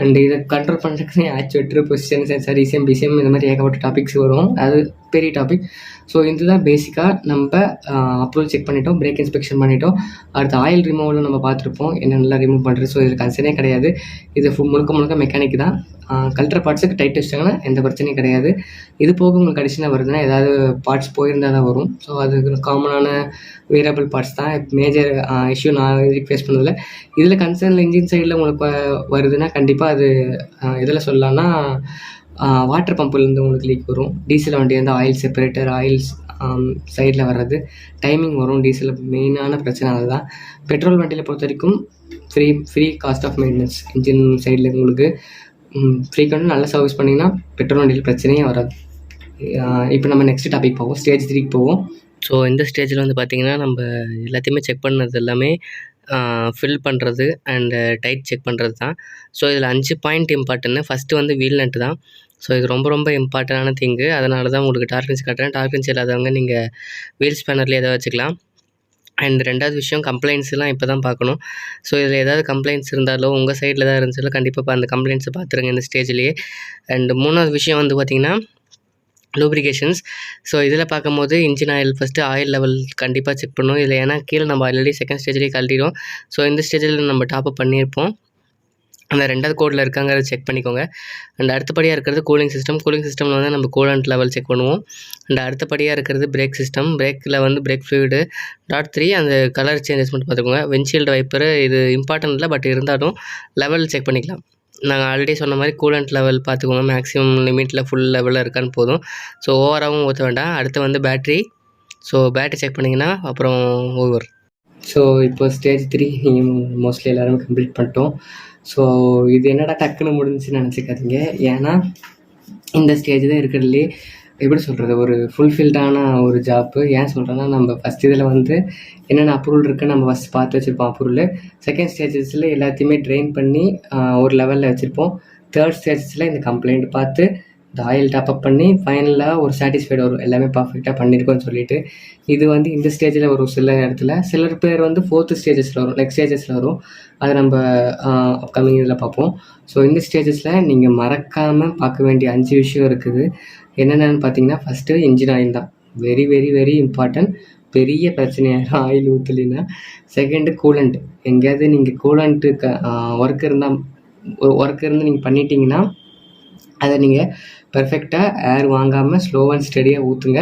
அண்ட் இதை கண்ட்ரோல் பண்ணுறதுக்கு actuator, position sensor, ECM, PCM இந்த மாதிரி ஏகப்பட்ட டாபிக்ஸ் வரும். அது பெரிய டாபிக். ஸோ இதுதான் பேசிக்காக நம்ம அப்ரூவல் செக் பண்ணிட்டோம், பிரேக் இன்ஸ்பெக்ஷன் பண்ணிட்டோம். அடுத்து ஆயில் ரிமூவலும் நம்ம பார்த்துருப்போம், என்னென்னலாம் ரிமூவ் பண்ணுறது. ஸோ இது கன்சர்னே கிடையாது. இது முழுக்க மெக்கானிக் தான். கல்ட்ரு பார்ட்ஸுக்கு டைட் வச்சிட்டாங்கன்னா எந்த பிரச்சனையும் கிடையாது. இது போக உங்களுக்கு அடிஷனாக வருதுன்னா ஏதாவது பார்ட்ஸ் போயிருந்தால் தான் வரும். ஸோ அது காமனான வேரியபிள் பார்ட்ஸ் தான். மேஜர் இஷ்யூ நான் ஃபேஸ் பண்ணதில்லை. இதில் கன்சர்னில் இன்ஜின் சைடில் உங்களுக்கு வருதுன்னா கண்டிப்பாக அது இதில் சொல்லலாம்னா வாட்டர் பம்பிலேருந்து உங்களுக்கு லீக் வரும். டீசல் வண்டி வந்து ஆயில் செப்பரேட்டர், ஆயில்ஸ் சைடில் வர்றது, டைமிங் வரும். டீசல் மெயினான பிரச்சனை அதுதான். பெட்ரோல் வண்டியில் பொறுத்த வரைக்கும் free cost of maintenance. Engine சைடில் உங்களுக்கு ஃப்ரீக்வெண்ட்டாக நல்லா சர்வீஸ் பண்ணிங்கன்னா பெட்ரோல் வண்டியில் பிரச்சனையே வராது. இப்போ நம்ம நெக்ஸ்ட் டாபிக் போவோம், ஸ்டேஜ் 3க்கு போவோம். ஸோ இந்த ஸ்டேஜில் வந்து பார்த்திங்கன்னா நம்ம எல்லாத்தையுமே செக் பண்ணது எல்லாமே ஃபில் பண்ணுறது அண்டு டைட் செக் பண்ணுறது தான். ஸோ இதில் 5 பாயிண்ட் இம்பார்ட்டன்ட். ஃபஸ்ட்டு வந்து வீல் நட்டு தான். ஸோ இது ரொம்ப இம்பார்ட்டண்டான திங்கு. அதனால தான் உங்களுக்கு டார்கன்ஸ் காட்டுறேன். டார்கன்ஸ் இல்லாதவங்க நீங்கள் வீல் ஸ்பேனர்லேயே எதாவது வச்சுக்கலாம். அண்ட் 2வது விஷயம் கம்ப்ளைண்ட்ஸ்லாம் இப்போ தான் பார்க்கணும். ஸோ இதில் ஏதாவது கம்ப்ளைண்ட்ஸ் இருந்தாலோ உங்கள் சைடில் ஏதாவது இருந்துச்சாலோ கண்டிப்பாக அந்த கம்ப்ளைண்ட்ஸை பார்த்துருங்க இந்த ஸ்டேஜ்லேயே. அண்ட் 3வது விஷயம் வந்து பார்த்திங்கன்னா லூப்ரிகேஷன்ஸ். ஸோ இதில் பார்க்கும்போது engine oil first oil level கண்டிப்பாக செக் பண்ணணும். இதில் ஏன்னா கீழே நம்ம ஆல்ரெடி செகண்ட் ஸ்டேஜ்லேயே கழட்டிடும். ஸோ இந்த ஸ்டேஜில் நம்ம டாப்அப் பண்ணியிருப்போம். அந்த 2வது கோடில் இருக்காங்கிறத செக் பண்ணிக்கோங்க. அண்ட் அடுத்தபடியாக இருக்கிறது கூலிங் சிஸ்டம். கூலிங் சிஸ்டமில் வந்து நம்ம கூலண்ட் லெவல் செக் பண்ணுவோம். அண்ட் அடுத்தபடியாக இருக்கிறது பிரேக் சிஸ்டம். பிரேக்கில் வந்து பிரேக் ஃப்ளூயிடு. டாட் 3 அந்த கலர் சேஞ்சஸ் மட்டும் பார்த்துக்கோங்க. விண்ட்ஷீல்டு வைப்பரு இது இம்பார்ட்டன்ட் இல்லை, பட் இருந்தாலும் லெவல் செக் பண்ணிக்கலாம். நாங்கள் ஆல்ரெடி சொன்ன மாதிரி கூலண்ட் லெவல் பார்த்துக்கோங்க. மேக்ஸிமம் லிமிட்டில் ஃபுல் லெவலில் இருக்கான்னு போதும். ஸோ ஓவராகவும் ஊற்ற வேண்டாம். அடுத்து வந்து பேட்ரி. ஸோ பேட்ரி செக் பண்ணிங்கன்னா அப்புறம் ஓவர். ஸோ இப்போ ஸ்டேஜ் 3 மோஸ்ட்லி எல்லோரும் கம்ப்ளீட் பண்ணிட்டோம். ஸோ இது என்னடா டக்குன்னு முடிஞ்சுன்னு நினச்சிக்காதீங்க. ஏன்னா இந்த ஸ்டேஜ் தான் இருக்கிறதுலே எப்படி சொல்கிறது ஒரு ஃபுல்ஃபில்டான ஒரு ஜாப்பு. ஏன் சொல்கிறேன்னா நம்ம ஃபஸ்ட் இதில் வந்து என்னென்ன அப்ரூவல் இருக்குன்னு நம்ம ஃபஸ்ட் பார்த்து வச்சுருப்போம் அப்ரூவல். செகண்ட் ஸ்டேஜஸில் எல்லாத்தையுமே ட்ரெயின் பண்ணி ஒரு லெவலில் வச்சுருப்போம். தேர்ட் ஸ்டேஜஸில் இந்த கம்ப்ளைண்ட் பார்த்து இந்த ஆயில் டாப்அப் பண்ணி ஃபைனலாக ஒரு சாட்டிஸ்ஃபைடு வரும், எல்லாமே பர்ஃபெக்டாக பண்ணியிருக்கோன்னு சொல்லிட்டு. இது வந்து இந்த ஸ்டேஜில் வரும். சில இடத்துல சிலர் பேர் வந்து 4th ஸ்டேஜஸில் வரும், நெக்ஸ்ட் ஸ்டேஜஸில் வரும். அதை நம்ம அப்கமிங் இதில் பார்ப்போம். ஸோ இந்த ஸ்டேஜஸில் நீங்கள் மறக்காமல் பார்க்க வேண்டிய 5 விஷயம் இருக்குது. என்னென்னு பார்த்தீங்கன்னா ஃபஸ்ட்டு இன்ஜின் ஆயில் தான். Very important. பெரிய பிரச்சனையாக ஆயில் ஊற்றலின்னா. Second coolant. எங்கேயாவது நீங்கள் கூலண்ட்டு ஒர்க் இருந்து நீங்கள் பண்ணிட்டீங்கன்னா அதை நீங்கள் பெர்ஃபெக்டாக ஏர் வாங்காமல் ஸ்லோ அண்ட் ஸ்டடியாக ஊற்றுங்க.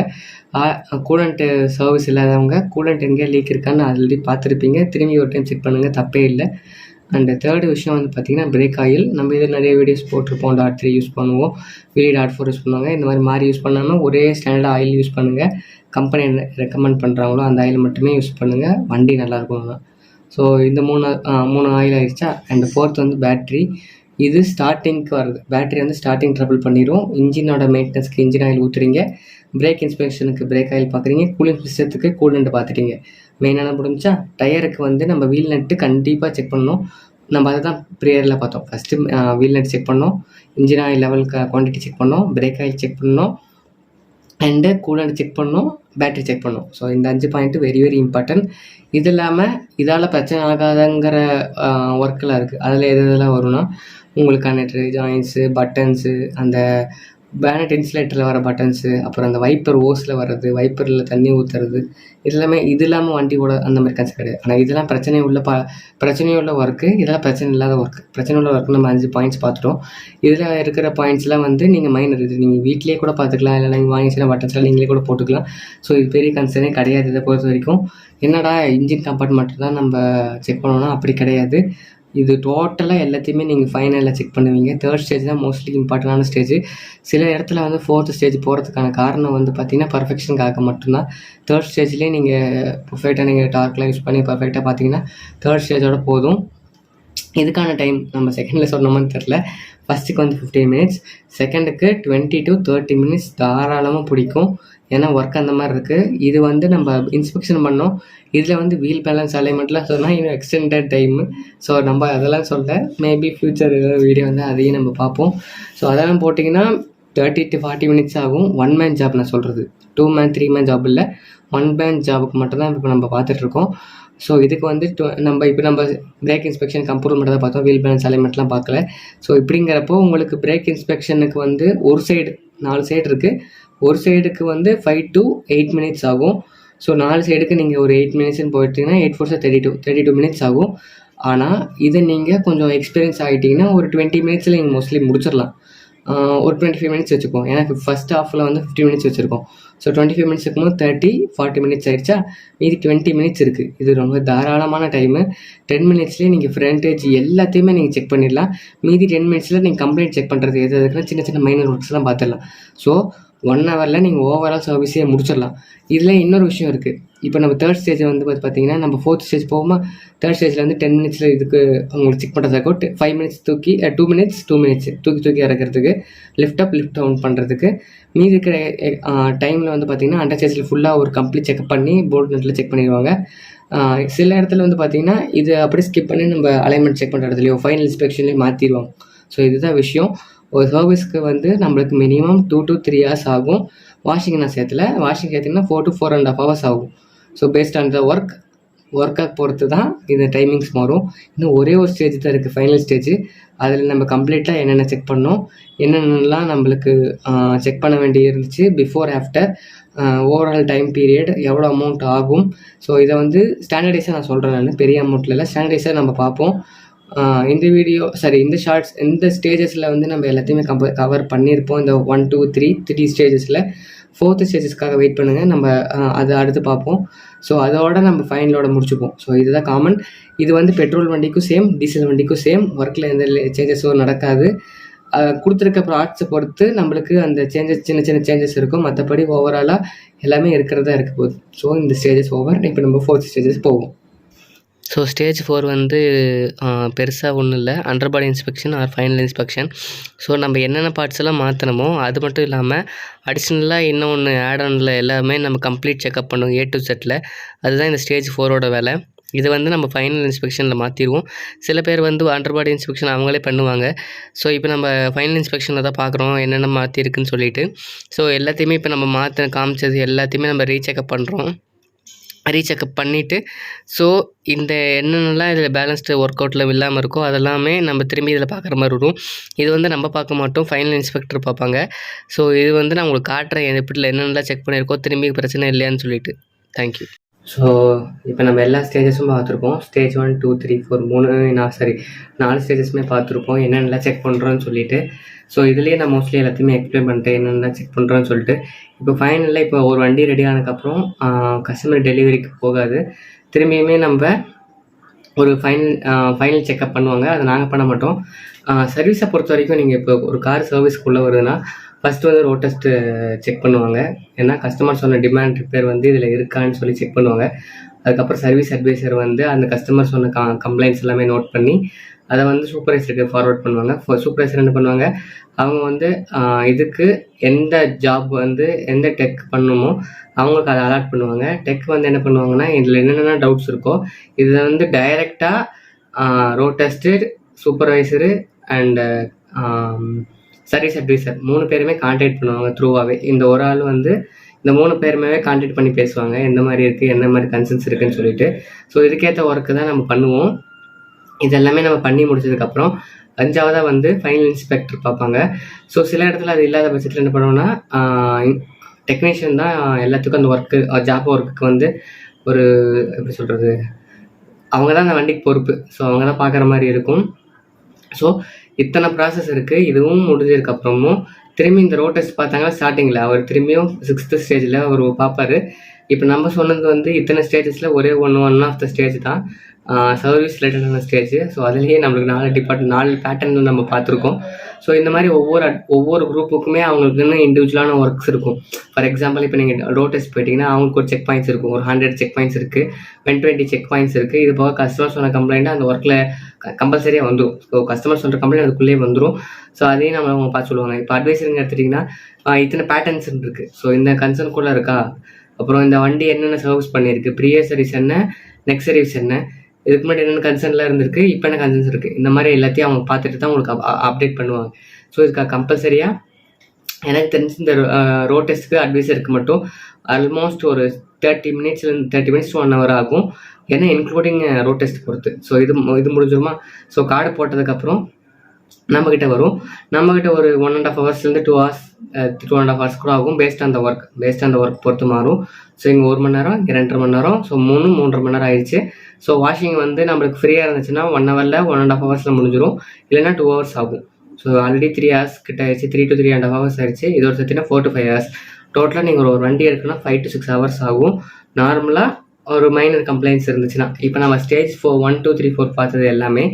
கூலண்ட்டு சர்வீஸ் இல்லாதவங்க கூலண்ட் எங்கேயா லீக் இருக்கான்னு ஆல்ரெடி பார்த்துருப்பீங்க. திரும்பி ஒரு டைம் செக் பண்ணுங்கள், தப்பே இல்லை. அண்டு தேர்டு விஷயம் வந்து பார்த்திங்கன்னா பிரேக் ஆயில். நம்ம இதில் நிறைய வீடியோஸ் போட்டிருப்போம். டாட் 3 யூஸ் பண்ணுவோம், டாட் 4 யூஸ் பண்ணுவாங்க. இந்த மாதிரி யூஸ் பண்ணாமல் ஒரே ஸ்டாண்டர்ட் ஆயில் யூஸ் பண்ணுங்கள். கம்பெனி ரெக்கமெண்ட் பண்ணுறாங்களோ அந்த ஆயில் மட்டுமே யூஸ் பண்ணுங்கள், வண்டி நல்லாயிருக்கும். ஸோ இந்த மூணு ஆயில் ஆயிடுச்சா. அண்ட் 4th வந்து பேட்ரி. இது ஸ்டார்டிங்க்கு வருது. பேட்டரி வந்து ஸ்டார்டிங் ட்ரபிள் பண்ணிடும். இன்ஜினோட மெயின்டெனன்ஸ்க்கு இன்ஜின் ஆயில் ஊற்றுறீங்க, பிரேக் இன்ஸ்பெக்ஷனுக்கு பிரேக் ஆயில் பார்க்குறீங்க, கூலிங் சிஸ்டத்துக்கு கூலண்ட் பார்த்துட்டீங்க. மெயினான முடிஞ்சா டயருக்கு வந்து நம்ம வீல் நட்டு கண்டிப்பாக செக் பண்ணணும். நம்ம அதை தான் ப்ரேயரில் பார்த்தோம். ஃபஸ்ட்டு வீல் நட் செக் பண்ணோம், engine oil level quantity check பண்ணோம், பிரேக் ஆயில் செக் பண்ணோம், அண்டு கூலண்ட் செக் பண்ணோம், பேட்டரி செக் பண்ணோம். ஸோ இந்த 5 பாயிண்ட்டு வெரி வெரி இம்பார்ட்டன்ட். இது இல்லாமல் இதால் பிரச்சனை ஆகாதங்கிற ஒர்க்கெலாம் இருக்குது. அதில் எது எதெல்லாம் வரும்னா உங்களுக்கு கனெக்டரு, ஜாயின்ஸு, பட்டன்ஸு, அந்த பேனட் இன்சுலேட்டரில் வர பட்டன்ஸு, அப்புறம் அந்த வைப்பர் ஓஸில் வர்றது, வைப்பரில் தண்ணி ஊற்றுறது, இது இல்லாமல் வண்டியோட அந்த மாதிரி கன்செப்ட் கிடையாது. ஆனால் இதெல்லாம் பிரச்சனையுள்ள ஒர்க்கு, இதெல்லாம் பிரச்சனை இல்லாத ஒர்க்கு. பிரச்சனை உள்ள ஒர்க்கு நம்ம 5 பாயிண்ட்ஸ் பார்த்துட்டோம். இதில் இருக்கிற பாயிண்ட்ஸ்லாம் வந்து நீங்கள் மைனர், இது நீங்கள் வீட்டிலேயே கூட பார்த்துக்கலாம், இல்லை நீங்கள் வாங்கிச்சுன்னா பட்டன்ஸ்லாம் நீங்களே கூட போட்டுக்கலாம். ஸோ இது பெரிய கன்சர்னே கிடையாது. இதை பொறுத்த வரைக்கும் என்னடா இன்ஜின் கம்பார்ட்மெண்ட் தான் நம்ம செக் பண்ணோன்னா அப்படி கிடையாது. இது டோட்டலாக எல்லாத்தையுமே நீங்கள் ஃபைனலில் செக் பண்ணுவீங்க. 3rd ஸ்டேஜ் தான் மோஸ்ட்லி இம்பார்ட்டண்டான ஸ்டேஜ். சில இடத்துல வந்து 4th ஸ்டேஜ் போகிறதுக்கான காரணம் வந்து பார்த்திங்கன்னா பர்ஃபெக்ஷனுக்காக மட்டும்தான். 3rd ஸ்டேஜ்லேயே நீங்கள் பர்ஃபெக்டாக நீங்கள் டார்க்லாம் யூஸ் பண்ணி பர்ஃபெக்டாக பார்த்தீங்கன்னா 3rd ஸ்டேஜோட போதும். இதுக்கான டைம் நம்ம செகண்டில் சொன்னோமான்னு தெரில. ஃபஸ்ட்டுக்கு வந்து 15 மினிட்ஸ், செகண்டுக்கு 20 to 30 மினிட்ஸ் தாராளமாக பிடிக்கும். ஏன்னா ஒர்க் அந்த மாதிரி இருக்குது. இது வந்து நம்ம இன்ஸ்பெக்ஷன் பண்ணோம். இதில் வந்து வீல் பேலன்ஸ் அலைன்மெண்ட்லாம் சொன்னால் இன்னும் எக்ஸ்டெண்டட் டைமு. ஸோ நம்ம அதெல்லாம் சொல்ல மேபி ஃப்யூச்சர் ஏதாவது வீடியோ வந்து அதையும் நம்ம பார்ப்போம். ஸோ அதெல்லாம் போட்டிங்கன்னா 30 to 40 மினிட்ஸ் ஆகும். 1 மேன் ஜாப் நான் சொல்கிறது, 2 மேன் 3 மேன் ஜாப் இல்லை, 1 மேன் ஜாபுக்கு மட்டும்தான் இப்போ நம்ம பார்த்துட்ருக்கோம். ஸோ இதுக்கு வந்து நம்ம பிரேக் இன்ஸ்பெக்ஷன் கம்ப்யூட்டர் மட்டும் தான் பார்த்தோம், வீல் பேலன்ஸ் அலைன்மெண்ட்லாம் பார்க்கல. ஸோ இப்படிங்கிறப்போ உங்களுக்கு பிரேக் இன்ஸ்பெக்ஷனுக்கு வந்து ஒரு சைடு 4 சைடு இருக்குது. ஒரு சைடுக்கு வந்து 5 to 8 மினிட்ஸ் ஆகும். ஸோ 4 சைடுக்கு நீங்கள் ஒரு 8 மினிட்ஸ்னு போயிட்டீங்கன்னா 8 4 32 மினிட்ஸ் ஆகும். ஆனால் இதை நீங்கள் கொஞ்சம் எக்ஸ்பீரியன்ஸ் ஆகிட்டிங்கன்னா ஒரு 20 மினிட்ஸில் நீங்கள் மோஸ்ட்லி முடிச்சிடலாம். ஒரு 25 மினிட்ஸ் வச்சுக்கோம். ஏன்னா ஃபஸ்ட் ஹாஃபில் வந்து 50 மினிட்ஸ் வச்சுருக்கோம். ஸோ 25 மினிட்ஸ் இருக்கும்போது 30-40 மினிட்ஸ் ஆகிடுச்சா, மீதி 20 மினிட்ஸ் இருக்குது. இது ரொம்ப தாராளமான டைமு. 10 மினிட்ஸ்லேயே நீங்கள் ஃப்ரண்டேஜ் எல்லாத்தையுமே நீங்கள் செக் பண்ணிடலாம். மீதி 10 மினிட்ஸில் நீங்கள் கம்ப்ளைண்ட் செக் பண்ணுறது எது எதுக்குன்னா சின்ன சின்ன மைனர் ஒர்க்ஸ்லாம் பார்த்துடலாம். ஸோ 1 ஹவரில் நீங்கள் ஓவரால் சர்வீஸே முடிச்சிடலாம். இதில் இன்னொரு விஷயம் இருக்குது. இப்போ நம்ம 3rd ஸ்டேஜ் வந்து பார்த்தீங்கன்னா நம்ம 4th ஸ்டேஜ் போகுமா, 3rd ஸ்டேஜில் வந்து 10 மினிட்ஸில் இதுக்கு உங்களுக்கு செக் பண்ணுறதுக்கு 5 மினிட்ஸ் தூக்கி 2 மினிட்ஸ் தூக்கி இறக்கிறதுக்கு, லிஃப்ட் டவுன் பண்ணுறதுக்கு. மீதி இருக்கிற டைமில் வந்து பார்த்திங்கன்னா அண்டர் ஸ்டேஜில் ஃபுல்லாக ஒரு கம்ப்ளீட் செக்அப் பண்ணி போர்டு நெட்டில் செக் பண்ணிடுவாங்க. சில இடத்துல வந்து பார்த்திங்கன்னா இது அப்படியே ஸ்கிப் பண்ணி நம்ம அலைன்மெண்ட் செக் பண்ணுற இடத்துலையோ ஃபைனல் இன்ஸ்பெக்ஷன்லேயும் மாற்றிடுவாங்க. ஸோ இதுதான் விஷயம். ஒரு சர்வீஸ்க்கு வந்து நம்மளுக்கு மினிமம் 2 to 3 hours ஆகும். வாஷிங் சேர்த்திங்கன்னா 4 to 4.5 hours ஆகும். ஸோ பேஸ்ட் ஆன் த ஒர்க்காக பொறுத்து தான் இந்த டைமிங்ஸ் மாறும். இன்னும் ஒரே ஒரு ஸ்டேஜ் தான் இருக்குது, ஃபைனல் ஸ்டேஜ். அதில் நம்ம கம்ப்ளீட்டாக என்னென்ன செக் பண்ணோம், என்னென்னலாம் நம்மளுக்கு செக் பண்ண வேண்டி இருந்துச்சு, before after, overall time period, எவ்வளோ அமௌண்ட் ஆகும். ஸோ இதை வந்து ஸ்டாண்டர்டைஸாக நான் சொல்கிறேன், நான் பெரிய அமௌண்ட்டில் இல்லை, ஸ்டாண்டர்டைஸாக நம்ம பார்ப்போம். இந்த ஷார்ட்ஸ் இந்த ஸ்டேஜஸில் வந்து நம்ம எல்லாத்தையுமே கவர் பண்ணியிருப்போம். இந்த 1 2 3 ஸ்டேஜஸில் 4th ஸ்டேஜஸ்க்காக வெயிட் பண்ணுங்கள். நம்ம அதை அடுத்து பார்ப்போம். ஸோ அதோட நம்ம ஃபைனலோட முடிச்சுப்போம். ஸோ இதுதான் காமன். இது வந்து பெட்ரோல் வண்டிக்கும் சேம், டீசல் வண்டிக்கும் சேம். ஒர்க்கில் எந்த சேஞ்சஸும் நடக்காது. கொடுத்துருக்க ப்ராடக்ட்ஸை பொறுத்து நம்மளுக்கு அந்த சின்ன சின்ன சேஞ்சஸ் இருக்கும். மற்றபடி ஓவராலாக எல்லாமே இருக்கிறதா இருக்க போகுது. ஸோ இந்த ஸ்டேஜஸ் ஓவர். இப்போ நம்ம 4th ஸ்டேஜஸ் போவோம். ஸோ ஸ்டேஜ் 4 வந்து பெருசாக ஒன்றும் இல்லை, அண்டர் பாடி inspection R final inspection. So நம்ம என்னென்ன பார்ட்ஸ் எல்லாம் மாற்றணுமோ அது மட்டும் இல்லாமல் அடிஷ்னலாக இன்னொன்று ஆட்-ஆனில் எல்லாமே நம்ம கம்ப்ளீட் செக்அப் பண்ணுவோம் A to Z. அதுதான் இந்த ஸ்டேஜ் 4ஓட வேலை. இது வந்து நம்ம ஃபைனல் இன்ஸ்பெக்ஷனில் மாற்றிடுவோம். சில பேர் வந்து அண்டர் பாடி இன்ஸ்பெக்ஷன் அவங்களே பண்ணுவாங்க. ஸோ இப்போ நம்ம ஃபைனல் இன்ஸ்பெக்ஷனில் தான் பார்க்குறோம் என்னென்ன மாற்றிருக்குன்னு சொல்லிட்டு. ஸோ எல்லாத்தையுமே இப்போ நம்ம காமிச்சது எல்லாத்தையுமே நம்ம ரீசெக்கப் பண்ணிவிட்டு, ஸோ இந்த என்னென்னலாம் இதில் பேலன்ஸ்டு ஒர்க் அவுட்டில் இல்லாமல் இருக்கோ அதெல்லாமே நம்ம திரும்பி இதில் பார்க்குற மாதிரி வரும். இது வந்து நம்ம பார்க்க மாட்டோம், ஃபைனல் இன்ஸ்பெக்டர் பார்ப்பாங்க. ஸோ இது வந்து நான் உங்களுக்கு காட்டுறேன் எப்படி என்னென்னலாம் செக் பண்ணியிருக்கோ, திரும்பி பிரச்சனை இல்லையான்னு சொல்லிட்டு. தேங்க்யூ. ஸோ இப்போ நம்ம எல்லா ஸ்டேஜஸும் பார்த்துருப்போம். ஸ்டேஜ் 1 2 3 4 4 ஸ்டேஜஸுமே பார்த்துருப்போம், என்னென்னலாம் செக் பண்ணுறோன்னு சொல்லிட்டு. ஸோ இதுலேயே நான் மோஸ்ட்லி எல்லாத்தையுமே எக்ஸ்பிளைன் பண்ணிட்டேன் என்னென்ன செக் பண்ணுறோன்னு சொல்லிட்டு. இப்போ ஃபைனலில் இப்போ ஒரு வண்டி ரெடி ஆனதுக்கப்புறம் கஸ்டமர் டெலிவரிக்கு போகாது, திரும்பியுமே நம்ம ஒரு ஃபைனல் செக்அப் பண்ணுவாங்க. அதை நாங்கள் பண்ண மாட்டோம். சர்வீஸை பொறுத்த வரைக்கும் நீங்கள் இப்போ ஒரு கார் சர்வீஸ்க்குள்ளே வருதுன்னா ஃபஸ்ட்டு வந்து ரோட் டெஸ்ட்டு செக் பண்ணுவாங்க. ஏன்னா கஸ்டமர் சொன்ன டிமாண்ட் ரிப்பேர் வந்து இதில் இருக்கான்னு சொல்லி செக் பண்ணுவாங்க. அதுக்கப்புறம் சர்வீஸ் அட்வைசர் வந்து அந்த கஸ்டமர் சொன்ன கம்ப்ளைண்ட்ஸ் எல்லாமே நோட் பண்ணி அதை வந்து சூப்பர்வைசருக்கு ஃபார்வர்ட் பண்ணுவாங்க. சூப்பர்வைசர் என்ன பண்ணுவாங்க, அவங்க வந்து இதுக்கு எந்த ஜாப் வந்து எந்த டெக் பண்ணணுமோ அவங்களுக்கு அதை அலாட் பண்ணுவாங்க. டெக் வந்து என்ன பண்ணுவாங்கன்னா, இதில் என்னென்ன டவுட்ஸ் இருக்கோ இதை வந்து டைரெக்டாக road test, supervisor and service advisor 3 பேருமே கான்டாக்ட் பண்ணுவாங்க த்ரூவாகவே. இந்த ஒரு ஆள் வந்து இந்த 3 பேருமே கான்டாக்ட் பண்ணி பேசுவாங்க, எந்த மாதிரி இருக்குது, என்ன மாதிரி கன்சர்ன்ஸ் இருக்குன்னு சொல்லிட்டு. ஸோ இதுக்கேற்ற ஒர்க்கு தான் நம்ம பண்ணுவோம். இது எல்லாமே நம்ம பண்ணி முடிச்சதுக்கப்புறம் 5ஆவதாக வந்து ஃபைனல் இன்ஸ்பெக்டர் பார்ப்பாங்க. ஸோ சில இடத்துல அது இல்லாத பட்சத்தில் என்ன பண்ணுவோம்னா, டெக்னீஷியன் தான் எல்லாத்துக்கும் அந்த ஒர்க்கு ஜாப் ஒர்க்குக்கு வந்து ஒரு எப்படி சொல்கிறது, அவங்க தான் அந்த வண்டிக்கு பொறுப்பு. ஸோ அவங்க தான் பார்க்குற மாதிரி இருக்கும். ஸோ இத்தனை ப்ராசஸ் இருக்குது. இதுவும் முடிஞ்சதுக்கப்புறமும் திரும்பி இந்த ரோட் டெஸ்ட் பார்த்தாங்கன்னா ஸ்டார்டிங்கில் அவர் திரும்பியும் 6th ஸ்டேஜில் அவர் பார்ப்பார். இப்போ நம்ம சொன்னது வந்து இத்தனை ஸ்டேஜஸில் ஒரே ஒன் ஆஃப் த ஸ்டேஜ் தான் சர்வீஸ் ரிலேட்டடான ஸ்டேஜ். ஸோ அதுலேயே நம்மளுக்கு 4 பேட்டர்ன் நம்ம பார்த்துருக்கோம். ஸோ இந்த மாதிரி ஒவ்வொரு குரூப்புக்குமே அவங்களுக்குன்னு இண்டிவிஜுவலான ஒர்க்ஸ் இருக்கும். ஃபார் எக்ஸாம்பிள் இப்போ நீங்கள் ரோட் டெஸ்ட் போயிட்டீங்கன்னா அவங்களுக்கு ஒரு செக் பாயிண்ட்ஸ் இருக்கும். ஒரு 100 செக் பாயிண்ட்ஸ் இருக்குது, 120 செக் பாயிண்ட்ஸ் இருக்குது. இது போக கஸ்டமர் சொன்ன கம்ப்ளைண்ட்டு அந்த ஒர்க்கில் கம்பல்சரியாக வந்துடும். ஸோ கஸ்டமர் சொல்கிற கம்ப்ளைண்ட் அதுக்குள்ளேயே வந்துடும். ஸோ அதையும் அவங்க பார்த்து சொல்லுவாங்க. இப்போ அட்வைசருங்க எடுத்துட்டிங்கன்னா இத்தனை பேட்டர்ன்ஸ் இருக்குது. ஸோ இந்த கன்சர்ன் கூட இருக்கா, அப்புறம் இந்த வண்டி என்னென்ன சர்வீஸ் பண்ணியிருக்கு, ப்ரீவியஸ் சர்வீஸ் என்ன, நெக்ஸ்ட் சர்வீஸ் என்ன, இதுக்கு முன்னாடி என்னென்ன கன்சர்ன்லாம் இருந்திருக்கு, இப்போ என்ன கன்சர்ன்ஸ் இருக்குது, இந்த மாதிரி எல்லாத்தையும் அவங்க பார்த்துட்டு தான் உங்களுக்கு அப்டேட் பண்ணுவாங்க. ஸோ இதுக்கு கம்பல்சரியாக எனக்கு தெரிஞ்சு இந்த ரோட் டெஸ்ட்டுக்கு அட்வைசருக்கு மட்டும் ஆல்மோஸ்ட் ஒரு 30 மினிட்ஸ் to 1 hour ஆகும். ஏன்னா இன்க்ளூடிங் ரோட் டெஸ்ட் பொறுத்து. ஸோ இது முடிஞ்சிருமா. ஸோ கார்டு போட்டதுக்கப்புறம் நம்மக்கிட்ட வரும். நம்மக்கிட்ட ஒரு 1.5 ஹவர்ஸ்லேருந்து 2 hours 2.5 hours கூட ஆகும். பேஸ்ட் ஆன் த ஒர்க் பொறுத்து மாறும். ஸோ இங்கே 1 மணி நேரம், இங்கே 2.5 மணி நேரம், ஸோ 3.5 மணி நேரம் ஆயிடுச்சு. ஸோ வாஷிங் வந்து நம்மளுக்கு ஃப்ரீயாக இருந்துச்சுன்னா 1 ஹவரில் 1.5 ஹவர்ஸில் முடிஞ்சிடும். இல்லைன்னா 2 hours ஆகும். ஸோ ஆல்ரெடி 3 hours கிட்ட ஆயிடுச்சு. 3 to 3.5 hours ஆயிடுச்சு. இதோட சேர்த்தினா 4 to 5 hours. டோட்டலாக நீங்கள் ஒரு வண்டி எடுக்கணும்னா 5 to 6 hours ஆகும். நார்மலாக ஒரு மைனர் கம்ப்ளைண்ட்ஸ் இருந்துச்சுன்னா. இப்போ நம்ம ஸ்டேஜ் 1, 2, 3, 4 பார்த்தது எல்லாமே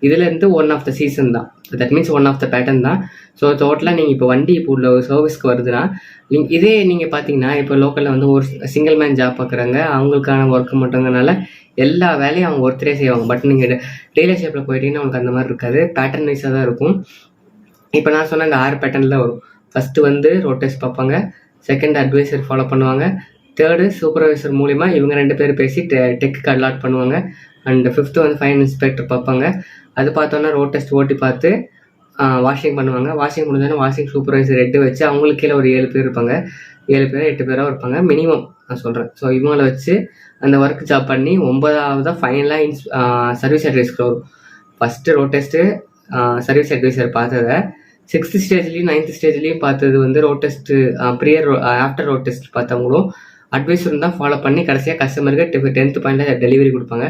இதுலேருந்து ஒன் ஆஃப் த சீசன் தான். That means one of the pattern தான். ஸோ டோட்டலாக நீங்கள் இப்போ வண்டி இப்போ உள்ள சர்வீஸ்க்கு வருதுன்னா இதே நீங்கள் பார்த்தீங்கன்னா இப்போ லோக்கலில் வந்து ஒரு சிங்கிள் மேன் ஜாப் பார்க்குறாங்க, அவங்களுக்கான ஒர்க்கு மட்டுங்கிறனால எல்லா வேலையும் அவங்க ஒருத்தரே செய்வாங்க. பட் நீங்கள் டீலர்ஷிப்பில் போயிட்டீங்கன்னா உங்களுக்கு அந்த மாதிரி இருக்காது, பேட்டர்ன் வைஸாக தான் இருக்கும். இப்போ நான் சொன்ன அந்த 6 பேட்டர்னில் தான் வரும். ஃபஸ்ட்டு வந்து ரோட் டெஸ்ட் பார்ப்பாங்க, செகண்ட் அட்வைசர் ஃபாலோ பண்ணுவாங்க, தேர்டு சூப்பர்வைசர் மூலிமா இவங்க 2 பேர் பேசி டெக்கு அலாட் பண்ணுவாங்க, அண்ட் 5th வந்து ஃபைன் இன்ஸ்பெக்டர் பார்ப்பாங்க. அது பார்த்தோன்னா ரோட் டெஸ்ட் ஓட்டி பார்த்து வாஷிங் பண்ணுவாங்க. வாஷிங் முடிஞ்சோன்னா வாஷிங் சூப்பர்வைசர் 8 வச்சு அவங்களுக்கு கீழே ஒரு 7 பேர் இருப்பாங்க. 7 பேர் 8 பேராக இருப்பாங்க மினிமம் நான் சொல்கிறேன். ஸோ இவங்கள வச்சு அந்த ஒர்க் ஜாப் பண்ணி 9ஆவதாக ஃபைனலாக சர்வீஸ் அட்வைஸ்க்கு வரும். First road test service advisor பார்த்ததை 6th ஸ்டேஜ்லேயும் 9th ஸ்டேஜ்லேயும் பார்த்தது வந்து road test after road test பார்த்தவங்களும் அட்வைஸரும் தான் ஃபாலோ பண்ணி கடைசியாக கஸ்டமருக்கு 10th பாயிண்டில் டெலிவரி கொடுப்பாங்க.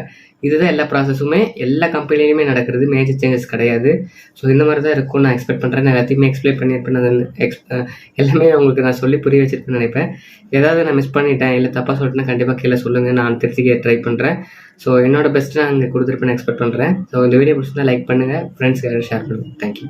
இதுதான் எல்லா ப்ராசஸுமே எல்லா கம்பெனிலையுமே நடக்கிறது, மேஜர் சேஞ்சஸ் கிடையாது. ஸோ இந்த மாதிரி தான் இருக்கும்னு நான் எக்ஸ்பெக்ட் பண்ணுறேன். நான் எல்லாத்தையுமே எக்ஸ்பிளைன் பண்ணியிருப்பேன். எல்லாமே உங்களுக்கு நான் சொல்லி புரிய வச்சிருப்பேன்னு நினைப்பேன். ஏதாவது நான் மிஸ் பண்ணிட்டேன் இல்லை தப்பாக சொல்லிட்டேன்னா கண்டிப்பாக கீழே சொல்லுங்கள், நான் திருத்திக்க ட்ரை பண்ணுறேன். ஸோ என்னோட பெஸ்ட்டு நான் இங்கே கொடுத்துருப்பேன்னு எக்ஸ்பெக்ட் பண்ணுறேன். ஸோ இந்த வீடியோ பிடிச்சிருந்தா லைக் பண்ணுங்கள், ஃப்ரெண்ட்ஸ்க்கு ஷேர் பண்ணுங்கள். தேங்க்யூ.